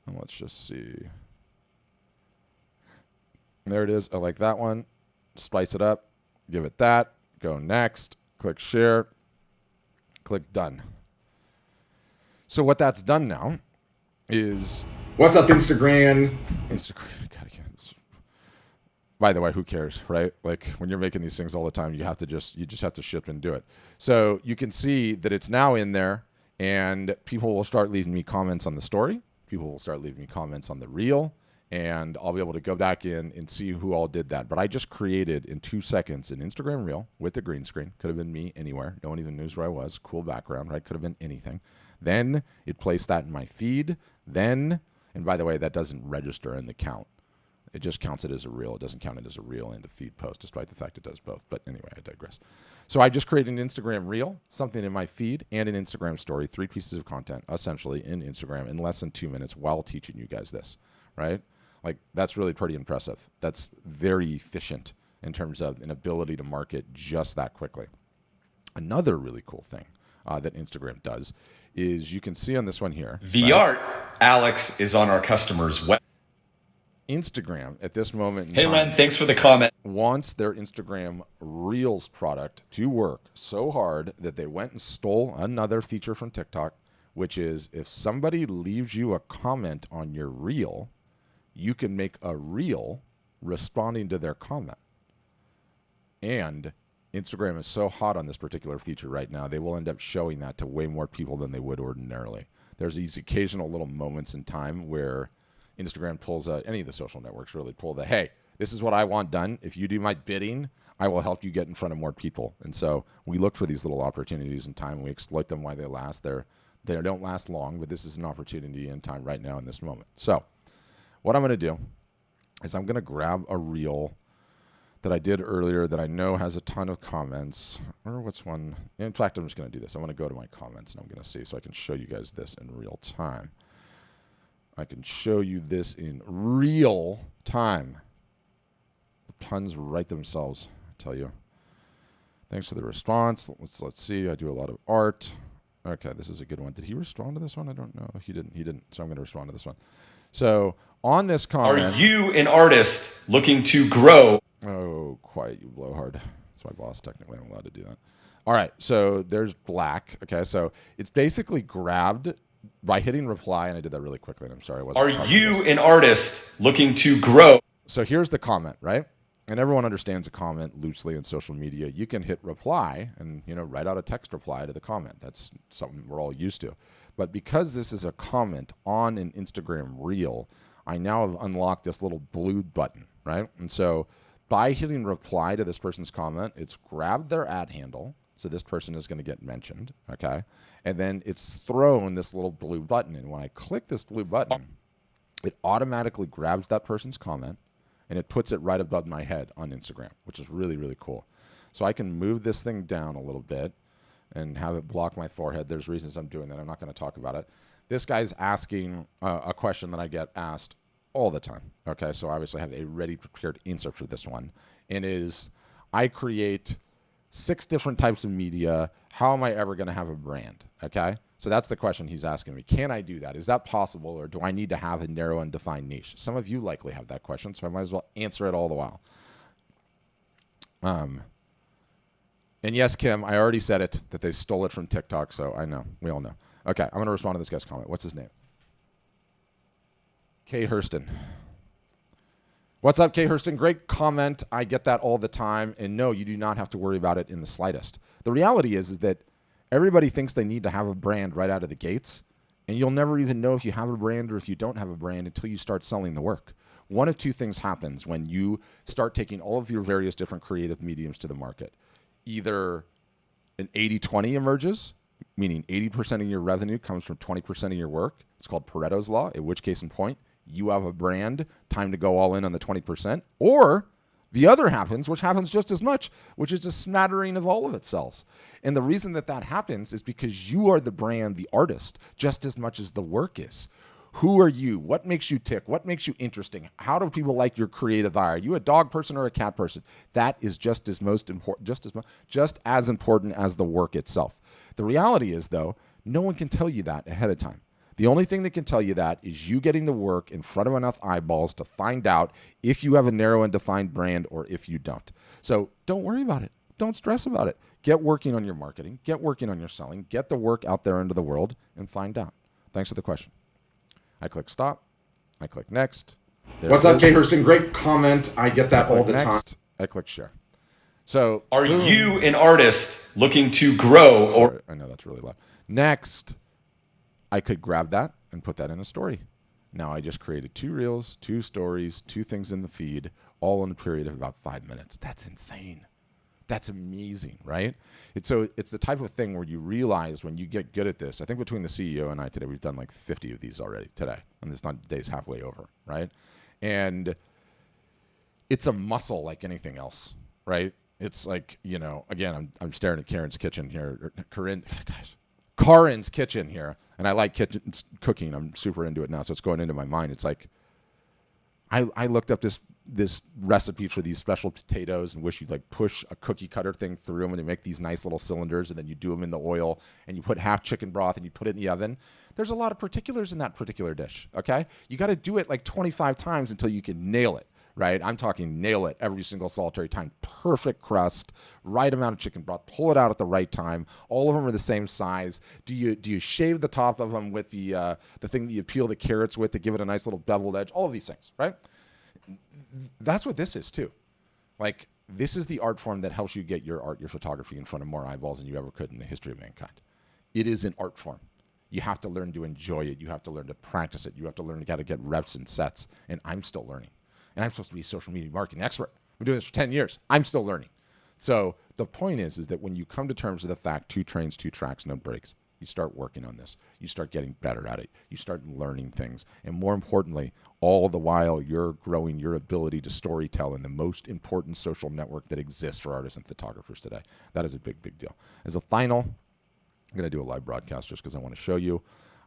Speaker 1: And let's just see. There it is. I like that one. Spice it up. Give it that. Go next. Click share. Click done. So what that's done now is...
Speaker 3: What's up, Instagram?
Speaker 1: By the way, who cares, right? Like when you're making these things all the time, you just have to ship and do it. So you can see that it's now in there, and people will start leaving me comments on the story. People will start leaving me comments on the reel, and I'll be able to go back in and see who all did that. But I just created in 2 seconds an Instagram reel with the green screen. Could have been me anywhere. No one even knows where I was. Cool background, right? Could have been anything. Then it placed that in my feed. Then And by the way, that doesn't register in the count. It just counts it as a reel. It doesn't count it as a reel and a feed post, despite the fact it does both. But anyway, I digress. So I just created an Instagram reel, something in my feed, and an Instagram story, 3 pieces of content, essentially, in Instagram in less than 2 minutes while teaching you guys this, right? Like, that's really pretty impressive. That's very efficient in terms of an ability to market just that quickly. Another really cool thing that Instagram does is you can see on this one here.
Speaker 4: The art, Alex, is on our customer's web.
Speaker 1: Instagram at this moment in
Speaker 4: Hey,
Speaker 1: time,
Speaker 4: Len, thanks for the comment.
Speaker 1: wants their Instagram Reels product to work so hard that they went and stole another feature from TikTok, which is if somebody leaves you a comment on your reel, you can make a reel responding to their comment. And Instagram is so hot on this particular feature right now, they will end up showing that to way more people than they would ordinarily. There's these occasional little moments in time where Instagram pulls any of the social networks really pull the, hey, this is what I want done. If you do my bidding, I will help you get in front of more people. And so we look for these little opportunities in time. We exploit them while they last. They don't last long, but this is an opportunity in time right now in this moment. So what I'm going to do is I'm going to grab a reel that I did earlier that I know has a ton of comments. Or what's one? In fact, I'm just going to do this. I'm going to go to my comments and I'm going to see so I can show you guys this in real time. I can show you this in real time. The puns write themselves, I tell you. Thanks for the response. Let's see. I do a lot of art. Okay, this is a good one. Did he respond to this one? I don't know. He didn't. So I'm going to respond to this one. So on this comment.
Speaker 4: Are you an artist looking to grow?
Speaker 1: Oh, quiet, you blowhard. That's my boss. Technically, I'm allowed to do that. All right, so there's black. Okay, so it's basically grabbed by hitting reply, and I did that really quickly, and I'm sorry.
Speaker 4: Are you an artist looking to grow?
Speaker 1: So here's the comment, right? And everyone understands a comment loosely in social media. You can hit reply and, write out a text reply to the comment. That's something we're all used to. But because this is a comment on an Instagram reel, I now have unlocked this little blue button, right? And so by hitting reply to this person's comment, it's grabbed their ad handle. So this person is going to get mentioned, okay? And then it's thrown this little blue button. And when I click this blue button, it automatically grabs that person's comment and it puts it right above my head on Instagram, which is really, really cool. So I can move this thing down a little bit and have it block my forehead. There's reasons I'm doing that. I'm not going to talk about it. This guy's asking a question that I get asked all the time. Okay, so obviously I have a ready prepared answer for this one. And it is, I create 6 different types of media. How am I ever going to have a brand? Okay, so that's the question he's asking me. Can I do that? Is that possible, or do I need to have a narrow and defined niche? Some of you likely have that question, so I might as well answer it all the while. And yes, Kim, I already said it, that they stole it from TikTok, so I know. We all know. Okay, I'm going to respond to this guy's comment. What's his name? Kay Hurston. What's up, Kay Hurston? Great comment. I get that all the time. And no, you do not have to worry about it in the slightest. The reality is that everybody thinks they need to have a brand right out of the gates. And you'll never even know if you have a brand or if you don't have a brand until you start selling the work. One of two things happens when you start taking all of your various different creative mediums to the market. Either an 80-20 emerges, meaning 80% of your revenue comes from 20% of your work. It's called Pareto's Law, in which case in point, you have a brand, time to go all in on the 20%. Or the other happens, which happens just as much, which is a smattering of all of it sells. And the reason that that happens is because you are the brand, the artist, just as much as the work is. Who are you? What makes you tick? What makes you interesting? How do people like your creative eye? Are you a dog person or a cat person? That is just as important as the work itself. The reality is, though, no one can tell you that ahead of time. The only thing that can tell you that is you getting the work in front of enough eyeballs to find out if you have a narrow and defined brand or if you don't. So don't worry about it. Don't stress about it. Get working on your marketing. Get working on your selling. Get the work out there into the world and find out. Thanks for the question. I click stop. I click next.
Speaker 3: What's up, Kay Hurston? Great comment. I get that all the time.
Speaker 1: I click share. So
Speaker 4: are you an artist looking to grow or?
Speaker 1: Sorry, I know that's really loud. Next, I could grab that and put that in a story. Now I just created 2 reels, 2 stories, 2 things in the feed, all in a period of about 5 minutes. That's insane. That's amazing, right? It's the type of thing where you realize when you get good at this. I think between the CEO and I today, we've done like 50 of these already today, and it's not the day's halfway over, right? And it's a muscle like anything else, right? It's like, again, I'm staring at Karen's kitchen here, Karen's kitchen here, and I like cooking. I'm super into it now, so it's going into my mind. It's like I looked up this recipe for these special potatoes and wish you'd like push a cookie cutter thing through them and they make these nice little cylinders, and then you do them in the oil and you put half chicken broth and you put it in the oven. There's a lot of particulars in that particular dish, okay? You got to do it like 25 times until you can nail it, right? I'm talking nail it every single solitary time. Perfect crust, right amount of chicken broth, pull it out at the right time. All of them are the same size. Do you shave the top of them with the thing that you peel the carrots with to give it a nice little beveled edge? All of these things, right? That's what this is too. Like, this is the art form that helps you get your art, your photography in front of more eyeballs than you ever could in the history of mankind. It is an art form. You have to learn to enjoy it. You have to learn to practice it. You have to learn how to get reps and sets. And I'm still learning. And I'm supposed to be a social media marketing expert. I've been doing this for 10 years. I'm still learning. So the point is that when you come to terms with the fact 2 trains, 2 tracks, no breaks, you start working on this. You start getting better at it. You start learning things. And more importantly, all the while you're growing your ability to storytell in the most important social network that exists for artists and photographers today. That is a big, big deal. As a final, I'm going to do a live broadcast just because I want to show you.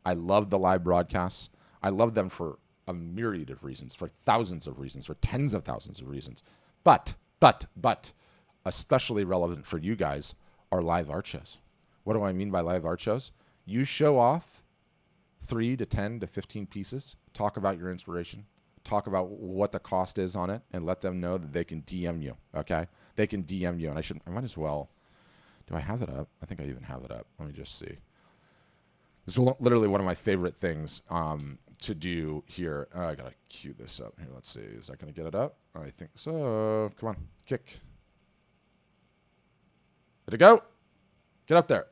Speaker 1: I love the live broadcasts. I love them for a myriad of reasons, for thousands of reasons, for tens of thousands of reasons. But, especially relevant for you guys are live art shows. What do I mean by live art shows? You show off 3 to 10 to 15 pieces, talk about your inspiration, talk about what the cost is on it, and let them know that they can DM you, okay? They can DM you, and I might as well, do I have it up? I think I even have it up. Let me just see. This is literally one of my favorite things to do here. I got to cue this up here. Let's see. Is that going to get it up? I think so. Come on. Kick. Did it go? Get up there.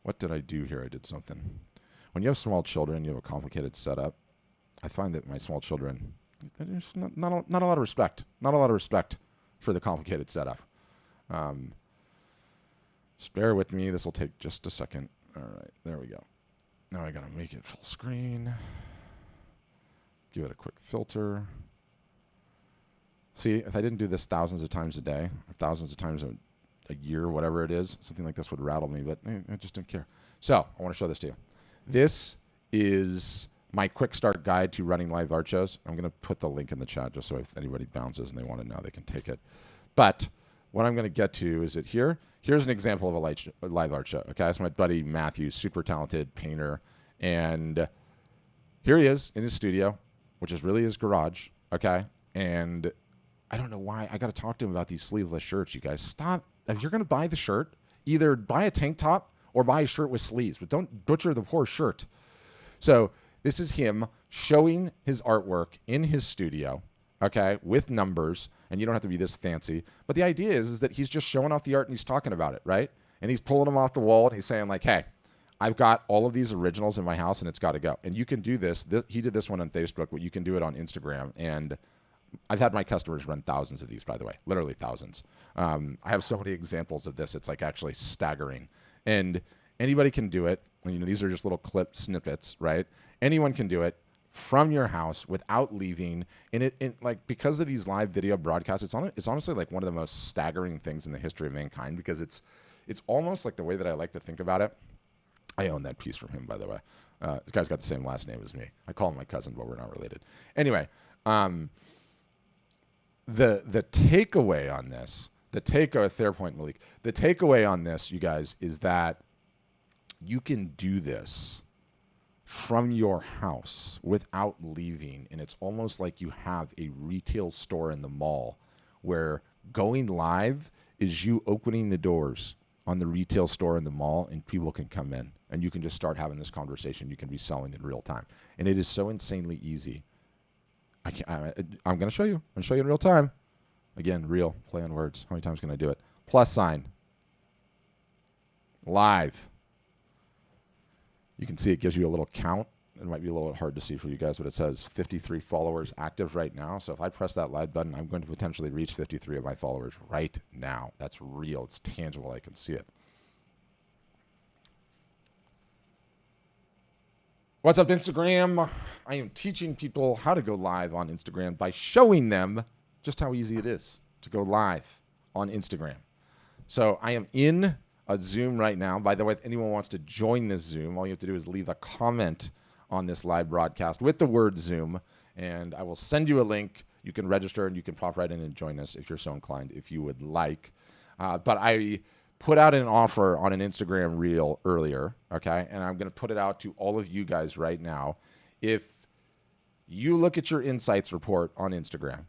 Speaker 1: What did I do here? I did something. When you have small children, you have a complicated setup. I find that my small children, there's not a lot of respect. Not a lot of respect for the complicated setup. Just bear with me. This will take just a second. All right, there we go. Now I got to make it full screen. Give it a quick filter. See, if I didn't do this thousands of times a day, or thousands of times a year, whatever it is, something like this would rattle me, but I just don't care. So I want to show this to you. This is my quick start guide to running live art shows. I'm going to put the link in the chat just so if anybody bounces and they want to know, they can take it. But what I'm going to get to is it here. Here's an example of a live art show. Okay, that's my buddy Matthew, super talented painter. And here he is in his studio, which is really his garage. Okay, and I don't know why. I got to talk to him about these sleeveless shirts, you guys. Stop. If you're going to buy the shirt, either buy a tank top or buy a shirt with sleeves, but don't butcher the poor shirt. So this is him showing his artwork in his studio, okay, with numbers, and you don't have to be this fancy. But the idea is that he's just showing off the art and he's talking about it, right? And he's pulling them off the wall and he's saying like, hey, I've got all of these originals in my house and it's got to go. And you can do this. He did this one on Facebook, but you can do it on Instagram. And I've had my customers run thousands of these, by the way, literally thousands. I have so many examples of this. It's like actually staggering. And anybody can do it. These are just little clip snippets, right? Anyone can do it from your house without leaving. And because of these live video broadcasts, it's honestly like one of the most staggering things in the history of mankind, because it's almost like the way that I like to think about it. I own that piece from him, by the way. The guy's got the same last name as me. I call him my cousin, but we're not related. Anyway, the takeaway on this, Therapeutic Malik, the takeaway on this, you guys, is that you can do this from your house without leaving. And it's almost like you have a retail store in the mall where going live is you opening the doors on the retail store in the mall, and people can come in and you can just start having this conversation. You can be selling in real time. And it is so insanely easy. I'm going to show you. I'm going to show you in real time. Again, real, play on words. How many times can I do it? Plus sign. Live. You can see it gives you a little count. it might be a little hard to see for you guys, but it says 53 followers active right now. So if I press that live button, I'm going to potentially reach 53 of my followers right now. That's real. It's tangible. I can see it. What's up, Instagram? I am teaching people how to go live on Instagram by showing them just how easy it is to go live on Instagram. So I am in a Zoom right now. By the way, if anyone wants to join this Zoom, all you have to do is leave a comment on this live broadcast with the word Zoom, and I will send you a link. You can register and you can pop right in and join us if you're so inclined, if you would like. But I put out an offer on an Instagram reel earlier, okay? And I'm going to put it out to all of you guys right now. If you look at your insights report on Instagram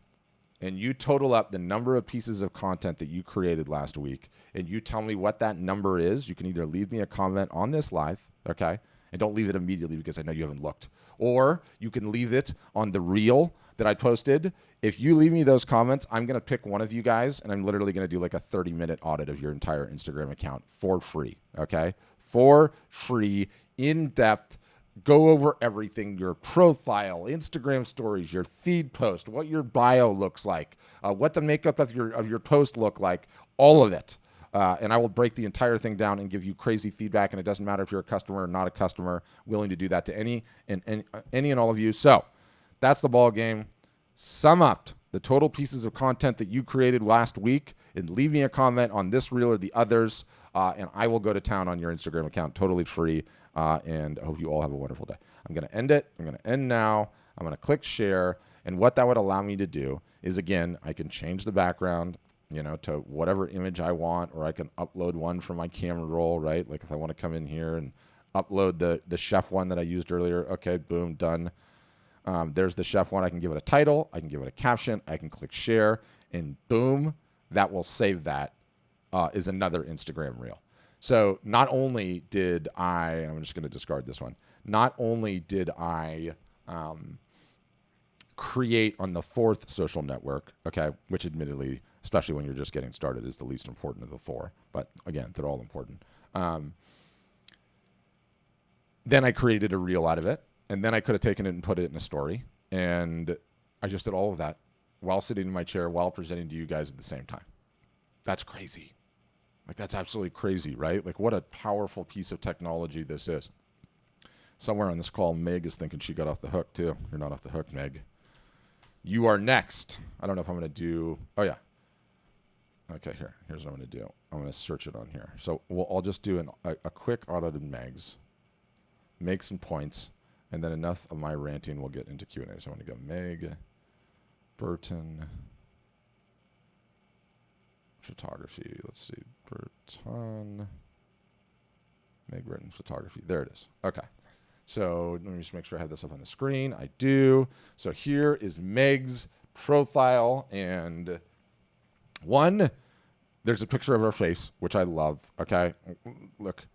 Speaker 1: and you total up the number of pieces of content that you created last week, and you tell me what that number is, you can either leave me a comment on this live, okay? And don't leave it immediately because I know you haven't looked. Or you can leave it on the reel that I posted. If you leave me those comments, I'm going to pick one of you guys, and I'm literally going to do like a 30-minute audit of your entire Instagram account for free, okay? For free, in-depth, go over everything, your profile, Instagram stories, your feed post, what your bio looks like, what the makeup of your post look like, all of it. And I will break the entire thing down and give you crazy feedback. And it doesn't matter if you're a customer or not a customer, willing to do that to any and all of you. So that's the ball game. Sum up the total pieces of content that you created last week and leave me a comment on this reel or the others. And I will go to town on your Instagram account totally free. And I hope you all have a wonderful day. I'm going to end it. I'm going to end now. I'm going to click share. And what that would allow me to do is, again, I can change the background, to whatever image I want, or I can upload one from my camera roll, right? Like if I want to come in here and upload the chef one that I used earlier. Okay, boom, done. There's the chef one. I can give it a title. I can give it a caption. I can click share, and boom, that will save that is another Instagram reel. So not only did I'm just going to discard this one. Not only did I create on the fourth social network, okay, which admittedly, especially when you're just getting started, is the least important of the four. But again, they're all important. Then I created a reel out of it. And then I could have taken it and put it in a story. And I just did all of that while sitting in my chair, while presenting to you guys at the same time. That's crazy. Like, that's absolutely crazy, right? Like, what a powerful piece of technology this is. Somewhere on this call, Meg is thinking she got off the hook, too. You're not off the hook, Meg. You are next. I don't know if I'm going to do... Oh, yeah. Okay, here's what I'm going to do. I'm going to search it on here. So I'll just do a quick audit of Meg's, make some points, and then enough of my ranting will get into Q&A. So I'm going to go Meg Burton photography. Let's see, Burton, Meg Burton photography. There it is. Okay. So let me just make sure I have this up on the screen. I do. So here is Meg's profile, and there's a picture of her face, which I love. Okay. Look,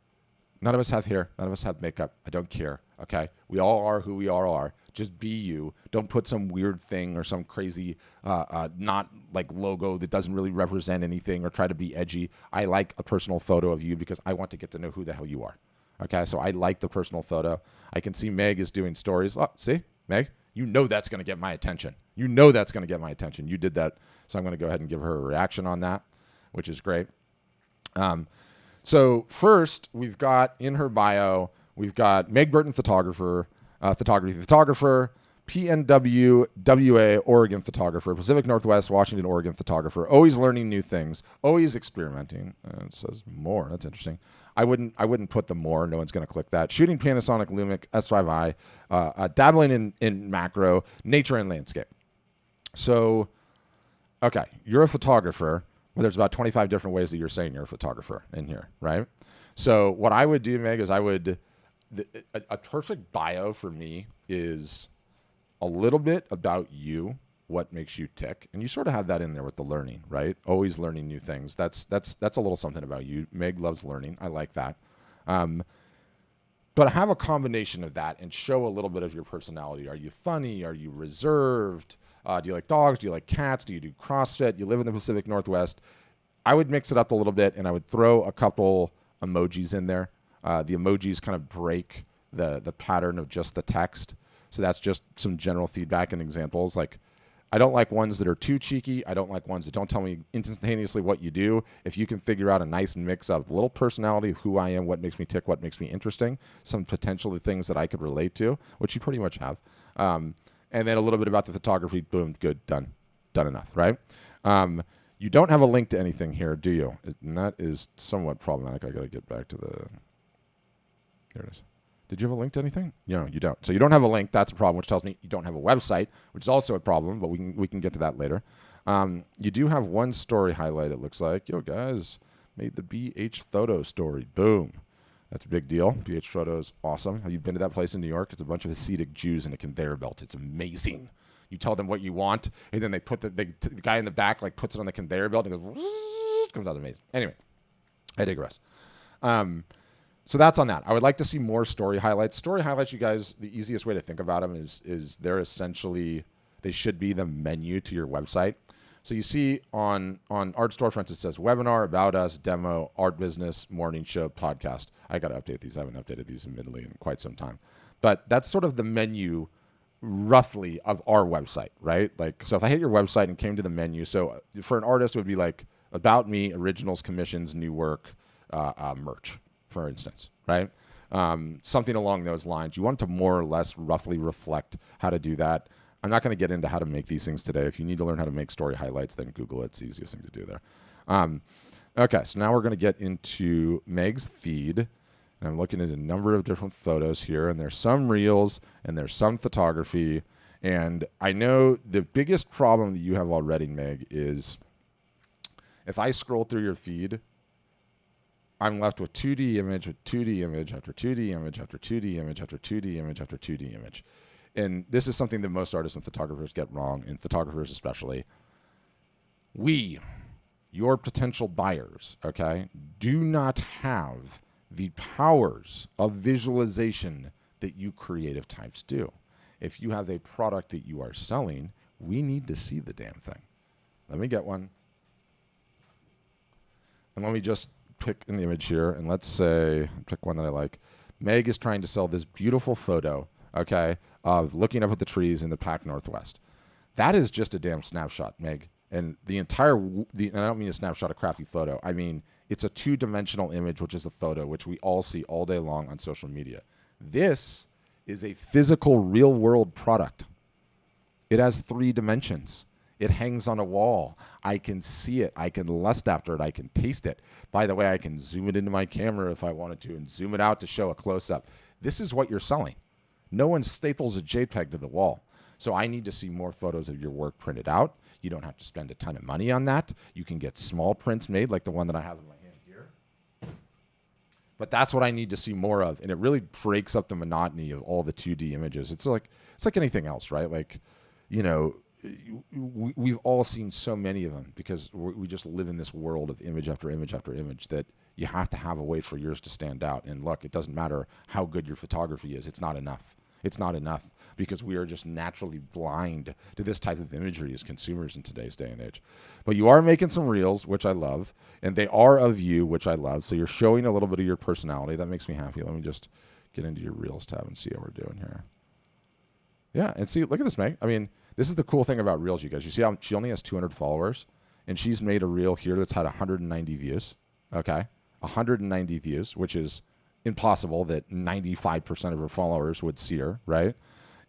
Speaker 1: none of us have hair. None of us have makeup. I don't care. Okay. We all are who we all are. Just be you. Don't put some weird thing or some crazy, not like logo that doesn't really represent anything or try to be edgy. I like a personal photo of you because I want to get to know who the hell you are. Okay. So I like the personal photo. I can see Meg is doing stories. Oh, see, Meg, you know that's going to get my attention. You know that's going to get my attention. You did that. So I'm going to go ahead and give her a reaction on that, which is great. So first, we've got in her bio, we've got Meg Burton photographer, PNW, WA, Oregon photographer, Pacific Northwest, Washington, Oregon photographer, always learning new things, always experimenting. It says more. That's interesting. I wouldn't put the more. No one's going to click that. Shooting Panasonic Lumix S5i, dabbling in macro, nature, and landscape. So, okay, you're a photographer. Well, there's about 25 different ways that you're saying you're a photographer in here, right? So what I would do, Meg, is a perfect bio for me is a little bit about you, what makes you tick, and you sort of have that in there with the learning, right? Always learning new things. That's a little something about you. Meg loves learning. I like that. But have a combination of that and show a little bit of your personality. Are you funny? Are you reserved? Do you like dogs? Do you like cats? Do you do CrossFit? You live in the Pacific Northwest. I would mix it up a little bit, and I would throw a couple emojis in there. The emojis kind of break the pattern of just the text. So that's just some general feedback and examples. Like, I don't like ones that are too cheeky. I don't like ones that don't tell me instantaneously what you do. If you can figure out a nice mix of little personality of who I am, what makes me tick, what makes me interesting, some potentially things that I could relate to, which you pretty much have. And then a little bit about the photography. Boom, good, done enough, right? You don't have a link to anything here, do you? And that is somewhat problematic. I got to get back to there it is. Did you have a link to anything? No, you don't. So you don't have a link. That's a problem, which tells me you don't have a website, which is also a problem, but we can get to that later. You do have one story highlight, it looks like. Yo, guys, made the BH Photo story. Boom. That's a big deal. BH Photo is awesome. Have you been to that place in New York? It's a bunch of Hasidic Jews in a conveyor belt. It's amazing. You tell them what you want, and then they put the guy in the back like puts it on the conveyor belt and it goes, comes out amazing. Anyway, I digress. So that's on that. I would like to see more story highlights. Story highlights, you guys, the easiest way to think about them is they're essentially, they should be the menu to your website. So you see on Art Storefronts, it says webinar, about us, demo, art business, morning show, podcast. I got to update these. I haven't updated these admittedly in quite some time. But that's sort of the menu roughly of our website, right? Like, so if I hit your website and came to the menu, so for an artist, it would be like about me, originals, commissions, new work, merch, for instance, right? Something along those lines. You want to more or less roughly reflect how to do that. I'm not going to get into how to make these things today. If you need to learn how to make story highlights, then Google it. It's the easiest thing to do there. Okay, so now we're going to get into Meg's feed. And I'm looking at a number of different photos here, and there's some reels, and there's some photography. And I know the biggest problem that you have already, Meg, is if I scroll through your feed, I'm left with 2D image, with 2D image, after 2D image, after 2D image, after 2D image, after 2D image. And this is something that most artists and photographers get wrong, and photographers especially. We, your potential buyers, okay, do not have the powers of visualization that you creative types do. If you have a product that you are selling, we need to see the damn thing. Let me get one. And let me just pick an image here, and let's say, pick one that I like. Meg is trying to sell this beautiful photo, okay, of looking up at the trees in the Pac Northwest. That is just a damn snapshot, Meg. And and I don't mean a snapshot, a crappy photo. I mean, it's a two-dimensional image, which is a photo, which we all see all day long on social media. This is a physical, real-world product. It has 3 dimensions. It hangs on a wall. I can see it. I can lust after it. I can taste it. By the way, I can zoom it into my camera if I wanted to and zoom it out to show a close-up. This is what you're selling. No one staples a JPEG to the wall. So I need to see more photos of your work printed out. You don't have to spend a ton of money on that. You can get small prints made like the one that I have in my hand here. But that's what I need to see more of. And it really breaks up the monotony of all the 2D images. It's like anything else, right? Like, you know, we've all seen so many of them because we just live in this world of image after image after image that you have to have a way for yours to stand out. And look, it doesn't matter how good your photography is. It's not enough. It's not enough because we are just naturally blind to this type of imagery as consumers in today's day and age. But you are making some reels, which I love, and they are of you, which I love. So you're showing a little bit of your personality. That makes me happy. Let me just get into your reels tab and see how we're doing here. Yeah, and see, look at this, Meg. I mean, this is the cool thing about reels, you guys. You see how she only has 200 followers, and she's made a reel here that's had 190 views, okay? 190 views, which is impossible that 95% of her followers would see her, right?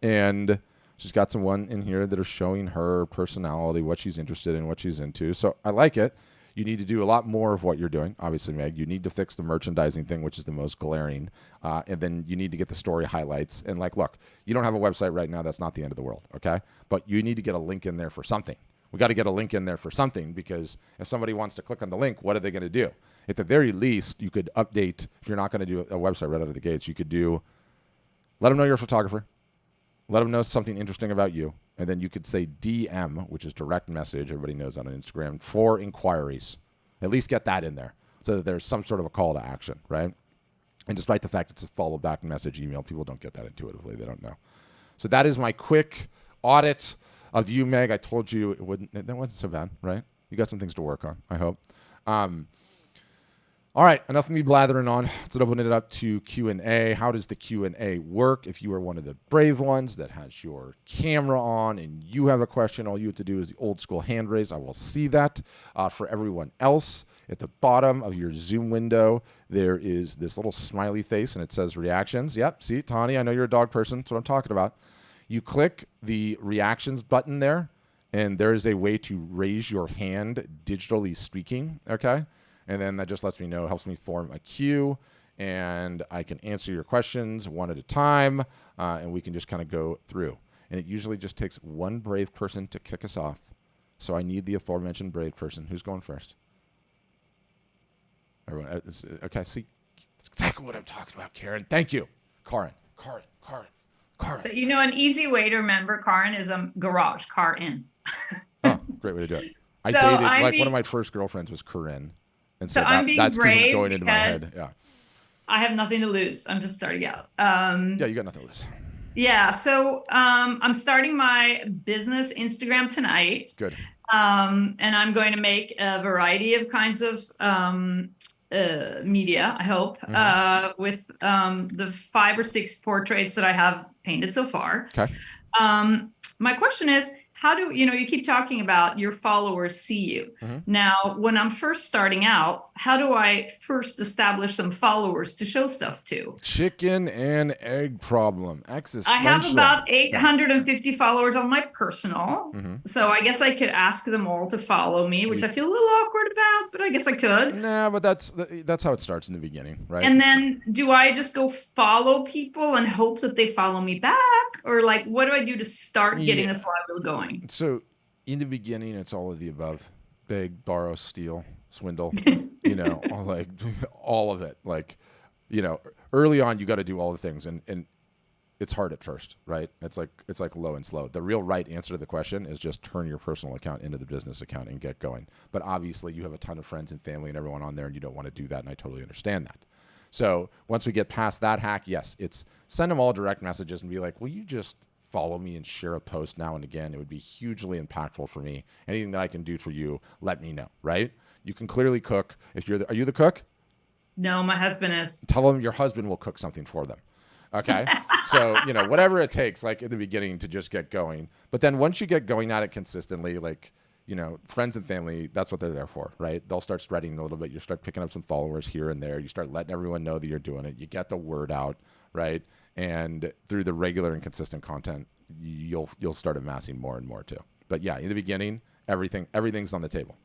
Speaker 1: And she's got some one in here that are showing her personality, what she's interested in, what she's into. So I like it. You need to do a lot more of what you're doing, obviously, Meg. You need to fix the merchandising thing, which is the most glaring. And then you need to get the story highlights. And like, look, you don't have a website right now. That's not the end of the world, okay? But you need to get a link in there for something. We got to get a link in there for something because if somebody wants to click on the link, what are they going to do? At the very least, you could update. If you're not going to do a website right out of the gates, you could let them know you're a photographer. Let them know something interesting about you. And then you could say DM, which is direct message. Everybody knows that on Instagram, for inquiries. At least get that in there so that there's some sort of a call to action, right? And despite the fact it's a follow back message email, people don't get that intuitively. They don't know. So that is my quick audit of you, Meg. I told you that wasn't so bad, right? You got some things to work on, I hope. All right, enough of me blathering on. Let's open it up to Q&A. How does the Q&A work? If you are one of the brave ones that has your camera on and you have a question, all you have to do is the old school hand raise. I will see that. For everyone else, at the bottom of your Zoom window, there is this little smiley face, and it says reactions. Yep, see, Tani, I know you're a dog person. That's what I'm talking about. You click the reactions button there, and there is a way to raise your hand digitally speaking, okay? And then that just lets me know, helps me form a queue, and I can answer your questions one at a time, and we can just kind of go through. And it usually just takes one brave person to kick us off. So I need the aforementioned brave person. Who's going first? Everyone, okay, see, that's exactly what I'm talking about, Karen. Thank you. Karin.
Speaker 2: So, an easy way to remember Karin is garage, car in.
Speaker 1: Oh, great way to do it. I
Speaker 2: So
Speaker 1: dated,
Speaker 2: I'm
Speaker 1: one of
Speaker 2: being-
Speaker 1: my first girlfriends was Corinne. And
Speaker 2: So
Speaker 1: so
Speaker 2: I'm being
Speaker 1: that's
Speaker 2: brave
Speaker 1: going into my
Speaker 2: because-
Speaker 1: head. Yeah.
Speaker 2: I have nothing to lose. I'm just starting out.
Speaker 1: Yeah, you got nothing to lose.
Speaker 2: Yeah. So I'm starting my business Instagram tonight.
Speaker 1: Good.
Speaker 2: And I'm going to make a variety of kinds of media, I hope, with the 5 or 6 portraits that I have painted so far.
Speaker 1: Okay.
Speaker 2: My question is, how do you keep talking about your followers see you? Now, when I'm first starting out, how do I first establish some followers to show stuff to?
Speaker 1: Chicken and egg problem. Existential.
Speaker 2: I have about 850 followers on my personal. So I guess I could ask them all to follow me, which I feel a little awkward about, but I guess I could.
Speaker 1: Nah, but that's how it starts in the beginning, right?
Speaker 2: And then do I just go follow people and hope that they follow me back? Or like, what do I do to start getting the flywheel going?
Speaker 1: So in the beginning, it's all of the above. Beg, borrow, steal, swindle, all of it. Like, early on, you got to do all the things. And it's hard at first, right? It's like low and slow. The real right answer to the question is just turn your personal account into the business account and get going. But obviously you have a ton of friends and family and everyone on there and you don't want to do that. And I totally understand that. So once we get past that hack, yes, it's send them all direct messages and be like, will you just follow me and share a post now and again? It would be hugely impactful for me. Anything that I can do for you, let me know, right? You can clearly cook. Are you the cook?
Speaker 2: No, my husband is.
Speaker 1: Tell them your husband will cook something for them. Okay. So, whatever it takes, like in the beginning to just get going. But then once you get going at it consistently, like, friends and family, that's what they're there for, right? They'll start spreading a little bit. You start picking up some followers here and there. You start letting everyone know that you're doing it. You get the word out, right? And through the regular and consistent content, you'll start amassing more and more too. But yeah, in the beginning, everything's on the table.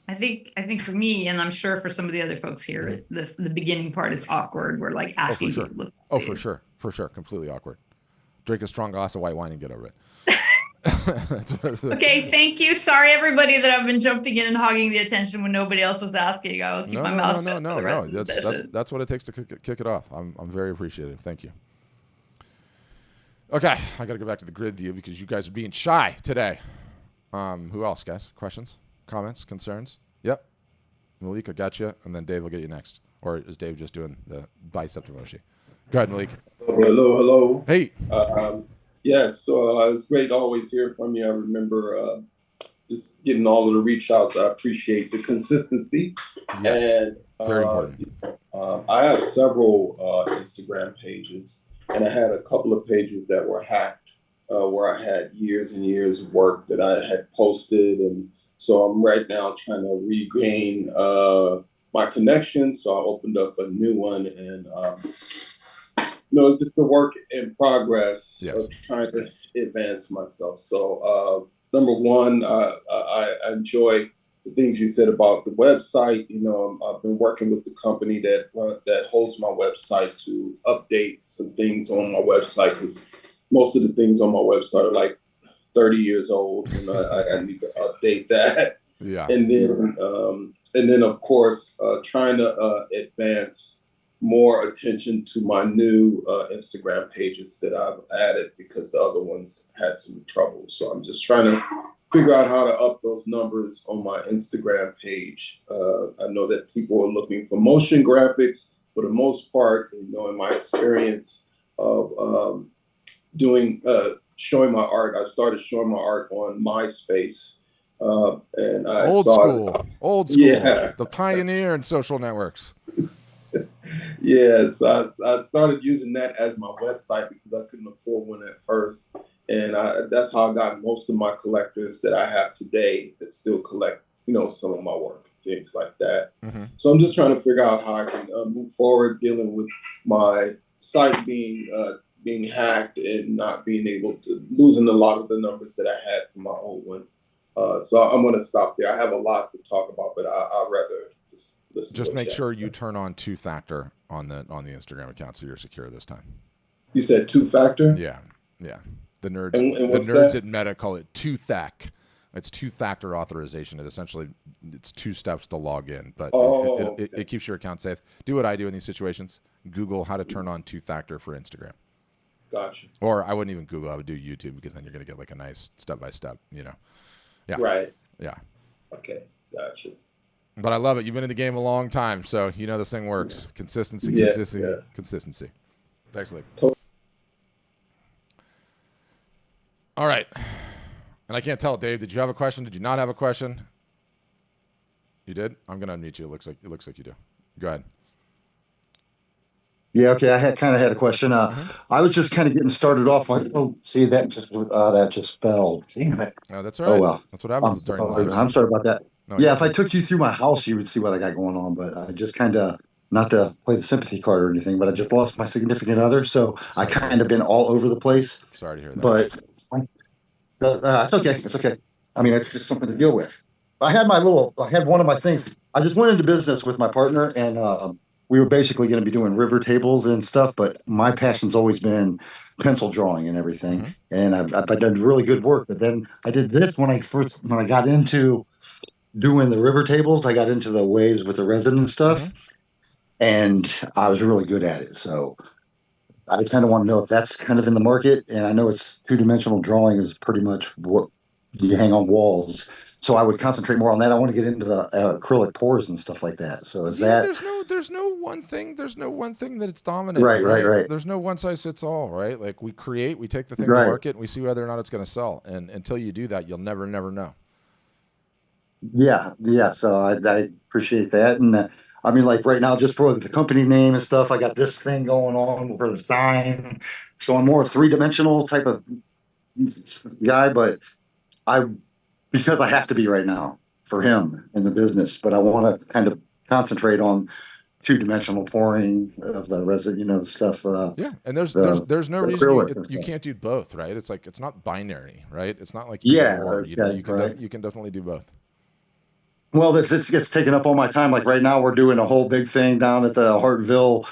Speaker 2: I think for me, and I'm sure for some of the other folks here, the beginning part is awkward. We're like asking
Speaker 1: sure.
Speaker 2: people.
Speaker 1: For sure. Completely awkward. Drink a strong glass of white wine and get over it.
Speaker 2: Okay, thank you. Sorry, everybody, that I've been jumping in and hogging the attention when nobody else was asking. I'll keep my mouth shut.
Speaker 1: No. That's what it takes to kick it off. I'm very appreciative. Thank you. Okay, I got to go back to the grid view because you guys are being shy today. Who else, guys? Questions, comments, concerns? Yep. Malik, I got you, and then Dave will get you next. Or is Dave just doing the bicep emoji? Go ahead, Malik.
Speaker 5: Hello.
Speaker 1: Hey.
Speaker 5: Yes, so it's great to always hear from you. I remember just getting all of the reach outs. I appreciate the consistency.
Speaker 1: Yes,
Speaker 5: and,
Speaker 1: very important.
Speaker 5: I have several Instagram pages, and I had a couple of pages that were hacked, where I had years and years of work that I had posted. And so I'm right now trying to regain my connection. So I opened up a new one, and it's just a work in progress of trying to advance myself. So number one, I enjoy the things you said about the website. I've been working with the company that holds my website to update some things on my website, because most of the things on my website are like 30 years old, and I need to update that.
Speaker 1: Yeah.
Speaker 5: And then of course, trying to advance more attention to my new Instagram pages that I've added, because the other ones had some trouble. So I'm just trying to figure out how to up those numbers on my Instagram page. I know that people are looking for motion graphics for the most part. In my experience of showing my art, I started showing my art on MySpace, And I
Speaker 1: Old
Speaker 5: saw
Speaker 1: school,
Speaker 5: yeah,
Speaker 1: the pioneer in social networks.
Speaker 5: yes, I started using that as my website because I couldn't afford one at first, and that's how I got most of my collectors that I have today that still collect, some of my work, things like that.
Speaker 1: Mm-hmm.
Speaker 5: So I'm just trying to figure out how I can move forward dealing with my site being hacked and not being able to losing a lot of the numbers that I had from my old one. So I'm going to stop there. I have a lot to talk about, but I'd rather just listen.
Speaker 1: Just
Speaker 5: to
Speaker 1: make sure you turn on two-factor on the Instagram account so you're secure this time.
Speaker 5: You said two-factor?
Speaker 1: Yeah. The nerds,
Speaker 5: and
Speaker 1: the nerds
Speaker 5: that?
Speaker 1: at Meta call it two-fac. It's two-factor authorization. It's 2 steps to log in, but it keeps your account safe. Do what I do in these situations. Google how to turn on two-factor for Instagram.
Speaker 5: Gotcha.
Speaker 1: Or I wouldn't even Google. I would do YouTube because then you're going to get like a nice step-by-step, Yeah.
Speaker 5: Right.
Speaker 1: Yeah.
Speaker 5: Okay. Gotcha.
Speaker 1: But I love it. You've been in the game a long time, so you know this thing works. Consistency. Consistency. Thanks, Lee. All right. And I can't tell, Dave, did you have a question? Did you not have a question? You did? I'm going to unmute you. It looks like you do. Go ahead.
Speaker 6: Yeah, okay. I had a question. I was just kind of getting started off like, see that just fell. Damn it.
Speaker 1: That's all right.
Speaker 6: Oh well.
Speaker 1: That's what happens during lives.
Speaker 6: I'm sorry about that.
Speaker 1: No,
Speaker 6: yeah, if I took you through my house, you would see what I got going on. But I just kind of, not to play the sympathy card or anything, but I just lost my significant other, so I kind of been all over the place.
Speaker 1: Sorry to hear that.
Speaker 6: But it's okay. It's okay. I mean, it's just something to deal with. I had one of my things. I just went into business with my partner, and we were basically going to be doing river tables and stuff. But my passion's always been pencil drawing and everything, and I've done really good work. But then I did this when I got into doing the river tables. I got into the waves with the resin and stuff, and I was really good at it. So I kind of want to know if that's kind of in the market. And I know it's 2-dimensional drawing is pretty much what you hang on walls. So I would concentrate more on that. I want to get into the acrylic pours and stuff like that. So that
Speaker 1: there's no one thing. There's no one thing that it's dominant.
Speaker 6: Right.
Speaker 1: There's no one size fits all, right? Like we take the thing to market, and we see whether or not it's going to sell. And until you do that, you'll never know.
Speaker 6: Yeah. So I appreciate that. And I mean, like right now, just for the company name and stuff, I got this thing going on for the sign. So I'm more a 3-dimensional type of guy, but because I have to be right now for him in the business, but I want to kind of concentrate on 2-dimensional pouring of the resin, stuff.
Speaker 1: Yeah, and there's no reason you can't do both, right? It's like it's not binary, right? It's not like you can definitely do both.
Speaker 6: Well, this gets taken up all my time. Like right now, we're doing a whole big thing down at the Hartville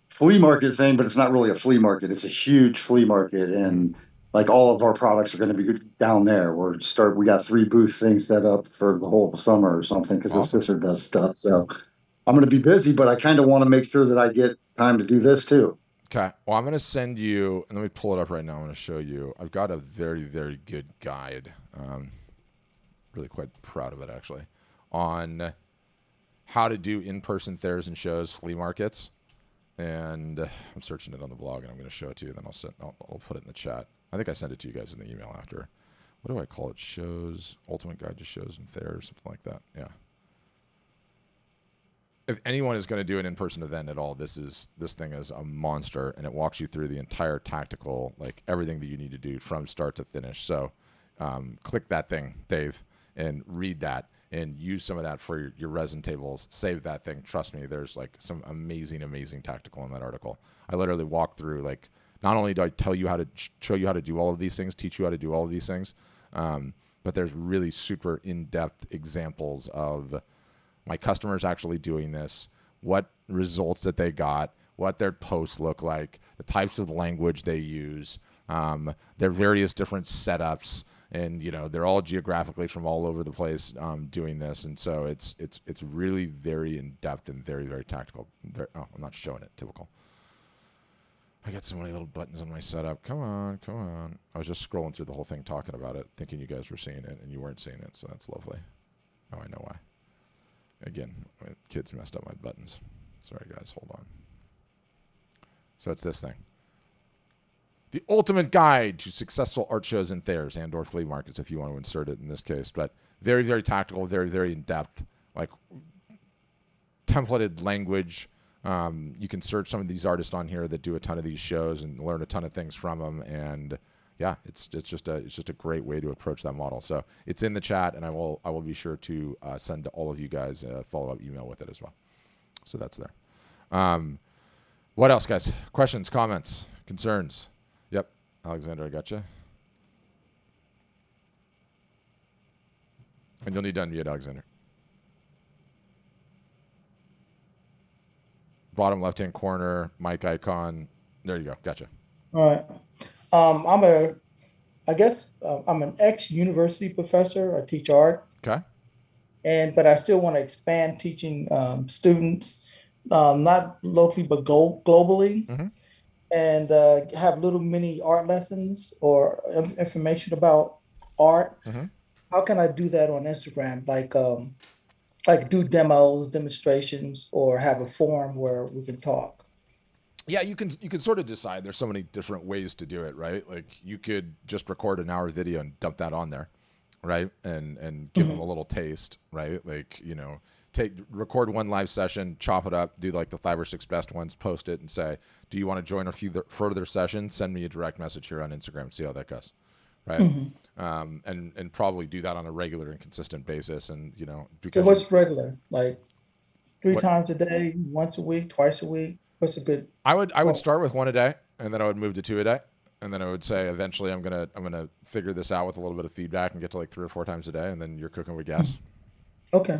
Speaker 6: flea market thing, but it's not really a flea market. It's a huge flea market, and like all of our products are going to be down there. We got 3 booth things set up for the whole summer or something because his sister does stuff. So I'm going to be busy, but I kind of want to make sure that I get time to do this too.
Speaker 1: Okay. Well, I'm going to send you, and let me pull it up right now. I'm going to show you. I've got a very, very good guide. Really quite proud of it, actually, on how to do in-person fairs and shows, flea markets. And I'm searching it on the blog, and I'm going to show it to you. Then I'll put it in the chat. I think I sent it to you guys in the email after. What do I call it? Shows, Ultimate Guide to Shows and Fairs, something like that. Yeah. If anyone is going to do an in-person event at all, this thing is a monster, and it walks you through the entire tactical, like everything that you need to do from start to finish. So click that thing, Dave, and read that and use some of that for your resin tables. Save that thing. Trust me, there's like some amazing tactical in that article. I literally walk through, like, not only do I tell you how to show you how to do all of these things, teach you how to do all of these things, but there's really super in-depth examples of my customers actually doing this, what results that they got, what their posts look like, the types of language they use, their various different setups, and they're all geographically from all over the place doing this, and so it's really very in depth and very, very tactical. I'm not showing it. Typical. I got so many little buttons on my setup. Come on. I was just scrolling through the whole thing talking about it, thinking you guys were seeing it, and you weren't seeing it, so that's lovely. Oh, I know why. Again, my kids messed up my buttons. Sorry, guys. Hold on. So it's this thing. The ultimate guide to successful art shows and fairs and or flea markets, if you want to insert it in this case. But very, very tactical, very, very in-depth, like templated language. You can search some of these artists on here that do a ton of these shows and learn a ton of things from them. And yeah, it's just a great way to approach that model. So it's in the chat, and I will be sure to send to all of you guys a follow-up email with it as well. So that's there. What else, guys? Questions, comments, concerns? Yep, Alexander, I gotcha. And you'll need to unmute Alexander. Bottom left-hand corner, mic icon. There you go. Gotcha.
Speaker 7: All right. I'm an ex-university professor. I teach art,
Speaker 1: Okay.
Speaker 7: but I still want to expand teaching students, not locally but globally,
Speaker 1: Mhm.
Speaker 7: and have little mini art lessons or information about art.
Speaker 1: Mhm.
Speaker 7: How can I do that on Instagram? Like do demos, demonstrations, or have a forum where we can talk.
Speaker 1: Yeah, you can sort of decide. There's so many different ways to do it, right? Like you could just record an hour video and dump that on there, right? And give them a little taste, right? Like, you know, record one live session, chop it up, do like the 5 or 6 best ones, post it, and say, do you want to join a few further sessions? Send me a direct message here on Instagram. See how that goes, right? And probably do that on a regular and consistent basis. And you know,
Speaker 7: So
Speaker 1: because
Speaker 7: what's regular? Like three
Speaker 1: What-
Speaker 7: times a day, once a week, twice a week? What's a good?
Speaker 1: I would start with 1 a day, and then I would move to 2 a day, and then I would say eventually I'm gonna figure this out with a little bit of feedback and get to like 3 or 4 times a day, and then you're cooking with gas.
Speaker 7: Okay.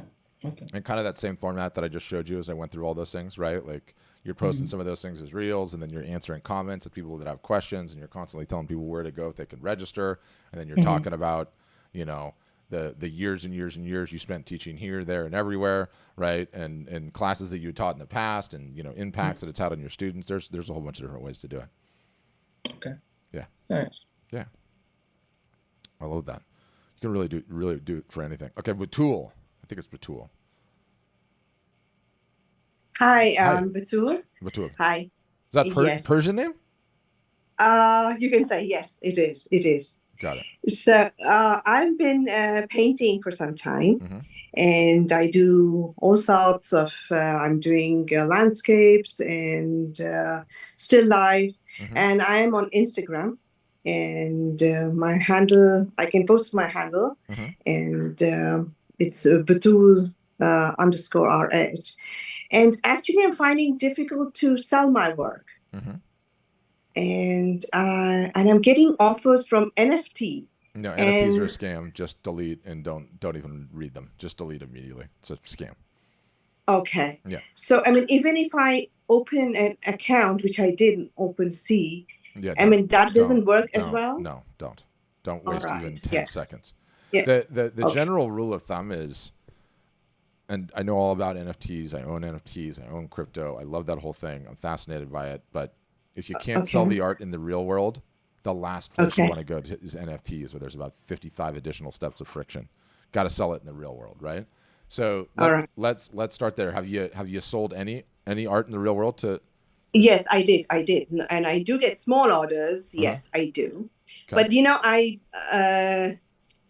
Speaker 1: And kind of that same format that I just showed you as I went through all those things, right? Like you're posting some of those things as reels, and then you're answering comments of people that have questions, and you're constantly telling people where to go if they can register, and then you're talking about, you know, the years and years and years you spent teaching here, there, and everywhere, right? And classes that you taught in the past, and you know, impacts that it's had on your students. There's a whole bunch of different ways to do it.
Speaker 7: Okay.
Speaker 1: Yeah.
Speaker 7: Thanks.
Speaker 1: Yeah. I love that. You can really do it for anything. Okay, Batul. I think it's Batul.
Speaker 8: Hi,
Speaker 1: Hi.
Speaker 8: Batul.
Speaker 1: Batul.
Speaker 8: Hi.
Speaker 1: Is that
Speaker 8: Yes.
Speaker 1: Persian name?
Speaker 8: You can say yes, it is. It is.
Speaker 1: Got it.
Speaker 8: So I've been painting for some time, and I do all sorts of. I'm doing landscapes and still life, and I am on Instagram, and my handle. I can post my handle, and it's Batul _RH. And actually, I'm finding difficult to sell my work. And I'm getting offers from NFT.
Speaker 1: No, NFTs are a scam. Just delete and don't even read them. Just delete immediately. It's a scam.
Speaker 8: Okay.
Speaker 1: Yeah.
Speaker 8: So I mean, even if I open an account, which I did in OpenSea,
Speaker 1: Yeah.
Speaker 8: I mean that doesn't work as
Speaker 1: No,
Speaker 8: well.
Speaker 1: No, don't
Speaker 8: All
Speaker 1: waste
Speaker 8: right,
Speaker 1: even 10
Speaker 8: yes.
Speaker 1: seconds.
Speaker 8: Yeah.
Speaker 1: The
Speaker 8: Okay.
Speaker 1: general rule of thumb is, and I know all about NFTs. I own NFTs. I own crypto. I love that whole thing. I'm fascinated by it. But if you can't sell
Speaker 8: Okay.
Speaker 1: the art in the real world, the last place you
Speaker 8: Okay.
Speaker 1: want to go to is NFTs, where there's about 55 additional steps of friction. Got to sell it in the real world, right? So
Speaker 8: All right.
Speaker 1: let's start there. Have you sold any art in the real world to?
Speaker 8: Yes, I did, and I do get small orders. Yes, I do.
Speaker 1: Okay.
Speaker 8: But you know, I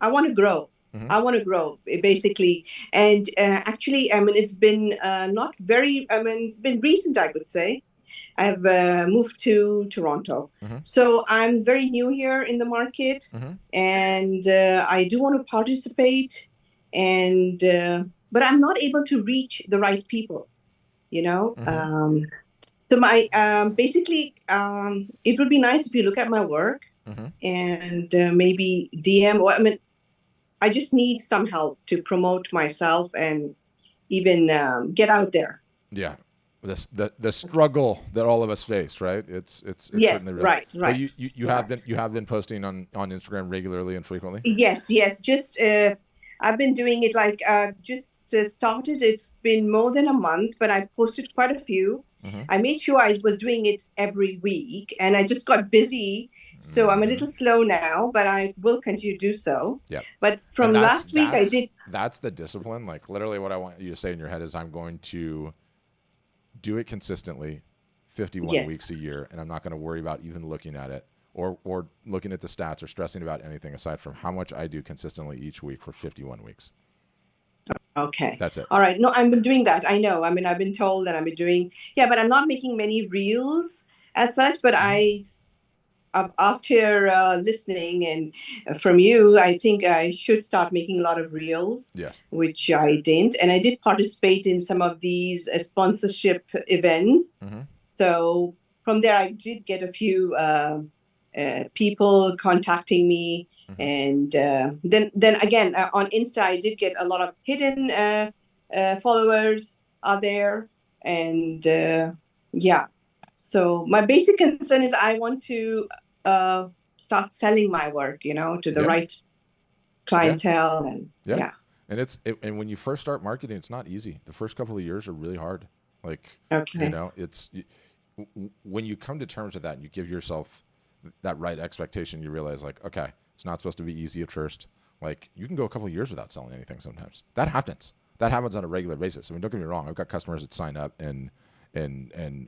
Speaker 8: want to grow. I want to grow basically, and actually, I mean, it's been not very. I mean, it's been recent, I would say. I've moved to Toronto, so I'm very new here in the market, and I do want to participate, and but I'm not able to reach the right people, you know. So my basically, it would be nice if you look at my work and maybe DM. Or I mean, I just need some help to promote myself and even get out there.
Speaker 1: Yeah. The struggle that all of us face, right? It's
Speaker 8: yes,
Speaker 1: certainly real.
Speaker 8: right.
Speaker 1: But you have been posting on Instagram regularly and frequently.
Speaker 8: Yes. Just I've been doing it like just started. It's been more than a month, but I posted quite a few. I made sure I was doing it every week, and I just got busy. So I'm a little slow now, but I will continue to do so.
Speaker 1: Yeah.
Speaker 8: But from last week, I did.
Speaker 1: That's the discipline. Like literally, what I want you to say in your head is, I'm going to do it consistently, 51
Speaker 8: Yes.
Speaker 1: weeks a year, and I'm not going to worry about even looking at it. or looking at the stats or stressing about anything aside from how much I do consistently each week for 51 weeks.
Speaker 8: Okay.
Speaker 1: That's it.
Speaker 8: All right. No, I've been doing that. I know. I mean, I've been told that I've been doing, yeah, but I'm not making many reels as such. But after listening and from you, I think I should start making a lot of reels.
Speaker 1: Yes.
Speaker 8: Which I didn't. And I did participate in some of these sponsorship events. So from there, I did get a few people contacting me. And then again, on Insta, I did get a lot of hidden followers out there. And yeah. So my basic concern is I want to start selling my work, to the right clientele. And
Speaker 1: and and when you first start marketing, it's not easy. The first couple of years are really hard. Like, it's when you come to terms with that and you give yourself that right expectation, you realize like, okay, it's not supposed to be easy at first. Like, you can go a couple of years without selling anything sometimes. That happens on a regular basis. I mean, don't get me wrong. I've got customers that sign up and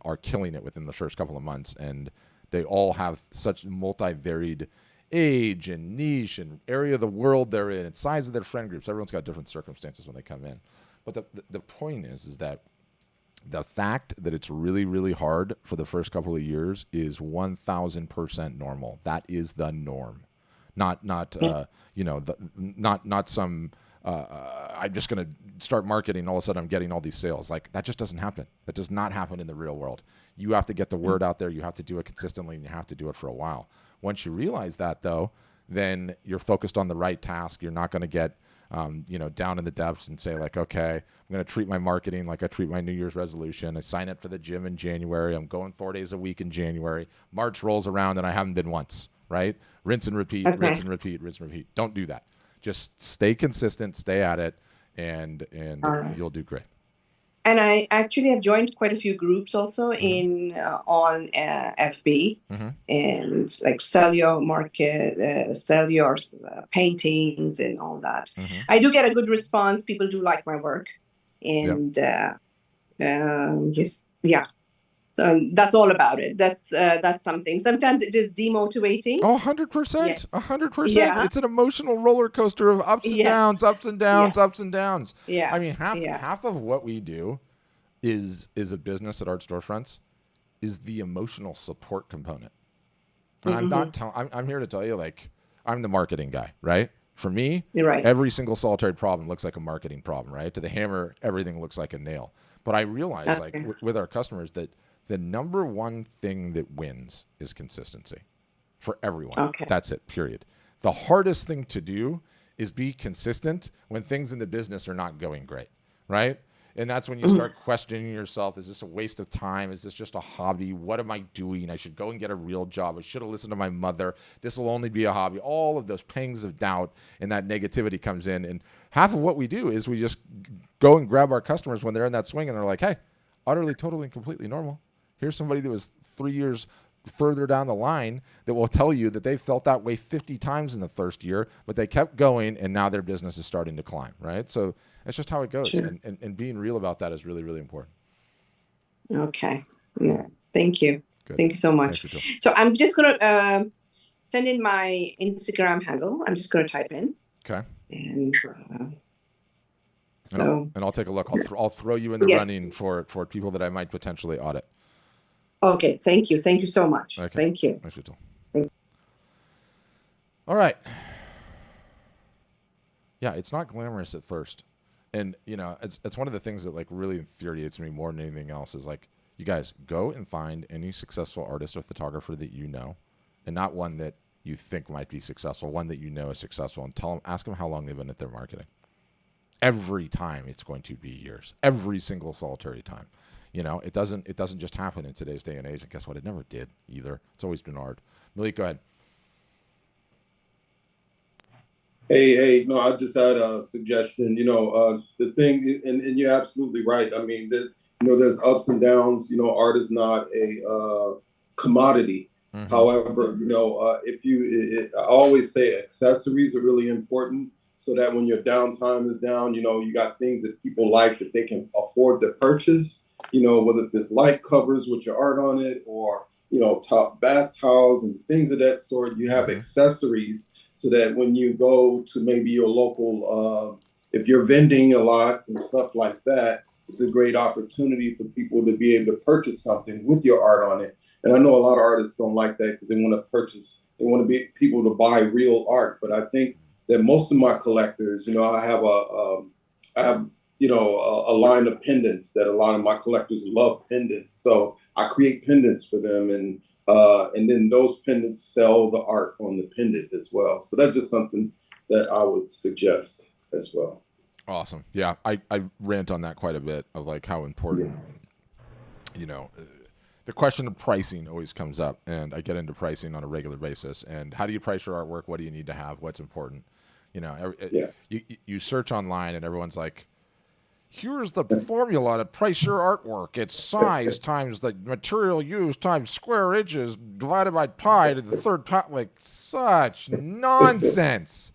Speaker 1: are killing it within the first couple of months, and they all have such multi-varied age and niche and area of the world they're in and size of their friend groups. Everyone's got different circumstances when they come in. But the point is that the fact that it's really, really hard for the first couple of years is 1,000% normal. That is the norm. Not some I'm just going to start marketing. All of a sudden I'm getting all these sales. Like, that just doesn't happen. That does not happen in the real world. You have to get the word out there. You have to do it consistently, and you have to do it for a while. Once you realize that, though, then you're focused on the right task. You're not going to get, down in the depths and say like, okay, I'm going to treat my marketing like I treat my New Year's resolution. I sign up for the gym in January. I'm going 4 days a week in January. March rolls around and I haven't been once, right? Rinse and repeat, rinse and repeat, rinse and repeat. Don't do that. Just stay consistent, stay at it, and you'll do great.
Speaker 8: And I actually have joined quite a few groups also on FB, and like sell your market, sell your paintings and all that. I do get a good response. People do like my work, and So that's all about it. That's something. Sometimes it is demotivating.
Speaker 1: Oh, 100%. 100%. It's an emotional roller coaster of ups and downs, ups and downs, ups and downs.
Speaker 8: Yeah.
Speaker 1: I mean, half of what we do is a business at Art Storefronts is the emotional support component. And I'm here to tell you, like, I'm the marketing guy, right? For me, every single solitary problem looks like a marketing problem, right? To the hammer, everything looks like a nail. But I realize, like, with our customers, that the number one thing that wins is consistency for everyone.
Speaker 8: Okay.
Speaker 1: That's it, period. The hardest thing to do is be consistent when things in the business are not going great, right? And that's when you start questioning yourself. Is this a waste of time? Is this just a hobby? What am I doing? I should go and get a real job. I should have listened to my mother. This will only be a hobby. All of those pangs of doubt and that negativity comes in. And half of what we do is we just go and grab our customers when they're in that swing and they're like, hey, utterly, totally, and completely normal. Here's somebody that was 3 years further down the line that will tell you that they felt that way 50 times in the first year, but they kept going, and now their business is starting to climb, right? So that's just how it goes.
Speaker 8: Sure.
Speaker 1: And being real about that is really, really important.
Speaker 8: Okay. Yeah. Thank you.
Speaker 1: Good.
Speaker 8: Thank you so much. So I'm just going to send in my Instagram handle. I'm just going to type in.
Speaker 1: Okay.
Speaker 8: And
Speaker 1: and I'll take a look. I'll throw you in the running for people that I might potentially audit.
Speaker 8: Okay, thank you. Thank you so much.
Speaker 1: Okay.
Speaker 8: Thank you.
Speaker 1: Thanks, Vital. All right. Yeah, it's not glamorous at first. And, it's one of the things that, like, really infuriates me more than anything else is, like, you guys go and find any successful artist or photographer that you know, and not one that you think might be successful, one that you know is successful, and ask them how long they've been at their marketing. Every time it's going to be years. Every single solitary time. It doesn't just happen in today's day and age. And guess what? It never did either. It's always been hard. Malik, go ahead.
Speaker 5: Hey, no, I just had a suggestion. The thing, and you're absolutely right. I mean, there's ups and downs. Art is not a commodity. Mm-hmm. However, I always say accessories are really important, so that when your downtime is down, you got things that people like that they can afford to purchase. Whether if it's light covers with your art on it, or bath towels and things of that sort. You have accessories so that when you go to maybe your local, if you're vending a lot and stuff like that, it's a great opportunity for people to be able to purchase something with your art on it. And I know a lot of artists don't like that because they want to be people to buy real art. But I think that most of my collectors, I have a line of pendants that a lot of my collectors love pendants. So I create pendants for them, and then those pendants sell the art on the pendant as well. So that's just something that I would suggest as well.
Speaker 1: Awesome. Yeah, I rant on that quite a bit of like how important, the question of pricing always comes up, and I get into pricing on a regular basis. And how do you price your artwork? What do you need to have? What's important? You search online and everyone's like, here's the formula to price your artwork. It's size times the material used times square inches divided by pi to the third power. Like, such nonsense.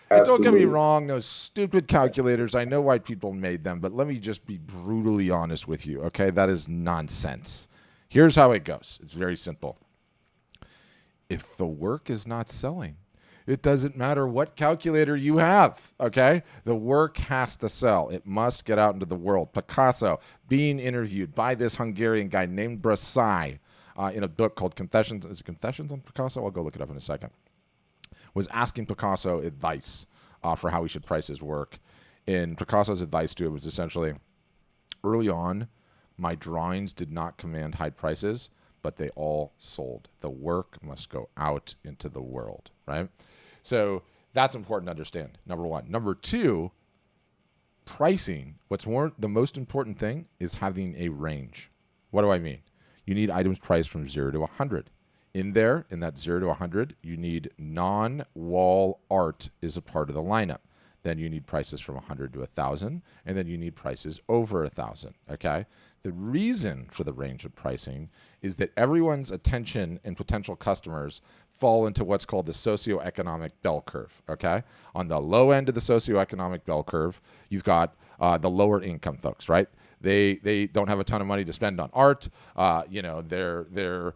Speaker 1: And don't get me wrong, those stupid calculators, I know why people made them, but let me just be brutally honest with you, okay? That is nonsense. Here's how it goes. It's very simple. If the work is not selling, it doesn't matter what calculator you have, okay? The work has to sell. It must get out into the world. Picasso being interviewed by this Hungarian guy named Brassai in a book called Confessions. Is it Confessions on Picasso? I'll go look it up in a second. Was asking Picasso advice for how he should price his work. And Picasso's advice to it was essentially, early on, my drawings did not command high prices, but they all sold. The work must go out into the world, right? So that's important to understand, number one. Number two, pricing. The most important thing is having a range. What do I mean? You need items priced from 0 to 100. In that 0 to 100, you need non-wall art is a part of the lineup. Then you need prices from 100 to 1,000, and then you need prices over 1,000, okay? The reason for the range of pricing is that everyone's attention and potential customers fall into what's called the socioeconomic bell curve, okay? On the low end of the socioeconomic bell curve, you've got the lower income folks, right? They don't have a ton of money to spend on art. They're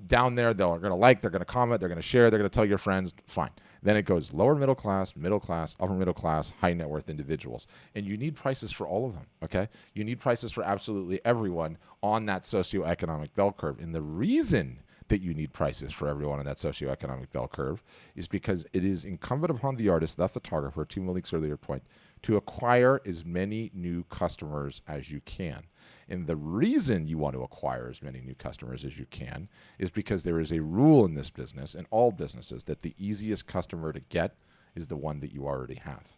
Speaker 1: down there, they're going to comment, they're going to share, they're going to tell your friends, fine. Then it goes lower middle class, upper middle class, high net worth individuals. And you need prices for all of them, okay? You need prices for absolutely everyone on that socioeconomic bell curve. And the reason that you need prices for everyone on that socioeconomic bell curve is because it is incumbent upon the artist, the photographer, to Malik's earlier point, to acquire as many new customers as you can. And the reason you want to acquire as many new customers as you can is because there is a rule in this business, and all businesses, that the easiest customer to get is the one that you already have.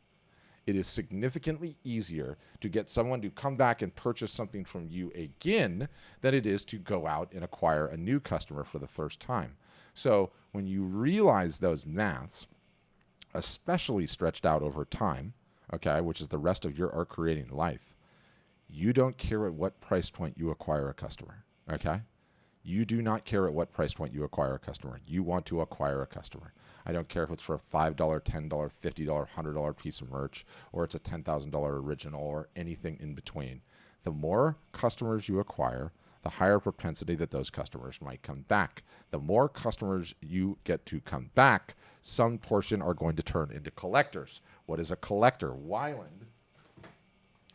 Speaker 1: It is significantly easier to get someone to come back and purchase something from you again than it is to go out and acquire a new customer for the first time. So when you realize those maths, especially stretched out over time, okay, which is the rest of your art creating life, you don't care at what price point you acquire a customer, okay? You do not care at what price point you acquire a customer. You want to acquire a customer. I don't care if it's for a $5, $10, $50, $100 piece of merch, or it's a $10,000 original, or anything in between. The more customers you acquire, the higher propensity that those customers might come back. The more customers you get to come back, some portion are going to turn into collectors. What is a collector? Weiland.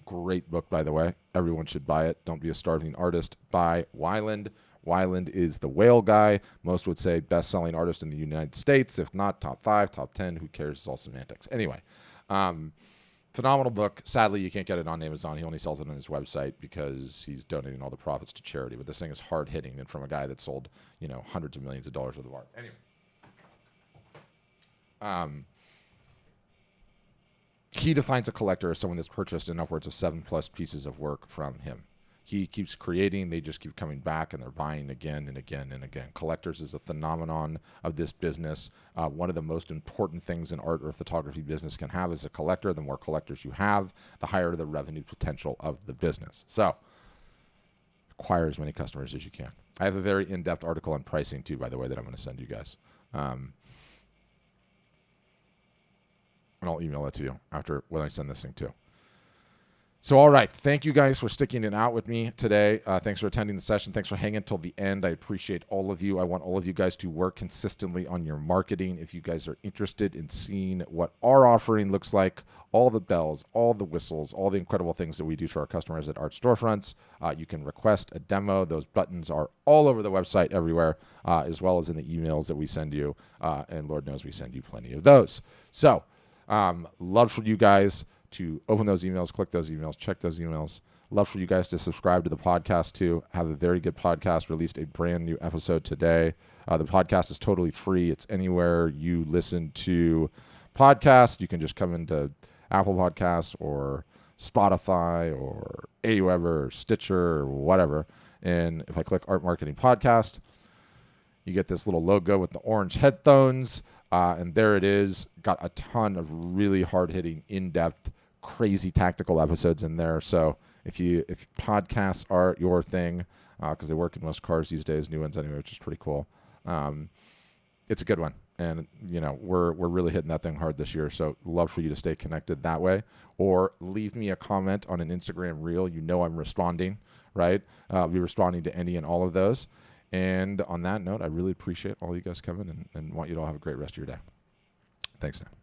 Speaker 1: Great book, by the way. Everyone should buy it. Don't Be a Starving Artist by Weiland. Weiland is the whale guy. Most would say best-selling artist in the United States. If not, top 5, top 10. Who cares? It's all semantics. Anyway, phenomenal book. Sadly, you can't get it on Amazon. He only sells it on his website because he's donating all the profits to charity. But this thing is hard-hitting, and from a guy that sold, hundreds of millions of dollars worth of art. Anyway. He defines a collector as someone that's purchased in upwards of 7+ pieces of work from him. He keeps creating, they just keep coming back, and they're buying again and again and again. Collectors is a phenomenon of this business. One of the most important things an art or photography business can have is a collector. The more collectors you have, the higher the revenue potential of the business. So acquire as many customers as you can. I have a very in-depth article on pricing too, by the way, that I'm going to send you guys. And I'll email it to you when I send this thing too. So, all right. Thank you guys for sticking it out with me today. Thanks for attending the session. Thanks for hanging until the end. I appreciate all of you. I want all of you guys to work consistently on your marketing. If you guys are interested in seeing what our offering looks like, all the bells, all the whistles, all the incredible things that we do for our customers at Art Storefronts, you can request a demo. Those buttons are all over the website everywhere, as well as in the emails that we send you. And Lord knows we send you plenty of those. So, love for you guys to open those emails, click those emails, check those emails. Love for you guys to subscribe to the podcast too. Have a very good podcast. Released a brand new episode today. The podcast is totally free. It's anywhere you listen to podcasts. You can just come into Apple Podcasts or Spotify or Aweber or Stitcher or whatever. And if I click Art Marketing Podcast, you get this little logo with the orange headphones. And there it is. Got a ton of really hard-hitting, in-depth, crazy tactical episodes in there. So if podcasts are your thing, because they work in most cars these days, new ones anyway, which is pretty cool. It's a good one. And, we're really hitting that thing hard this year. So love for you to stay connected that way. Or leave me a comment on an Instagram reel. I'm responding, right? I'll be responding to any and all of those. And on that note, I really appreciate all you guys coming and want you to all have a great rest of your day. Thanks, Sam.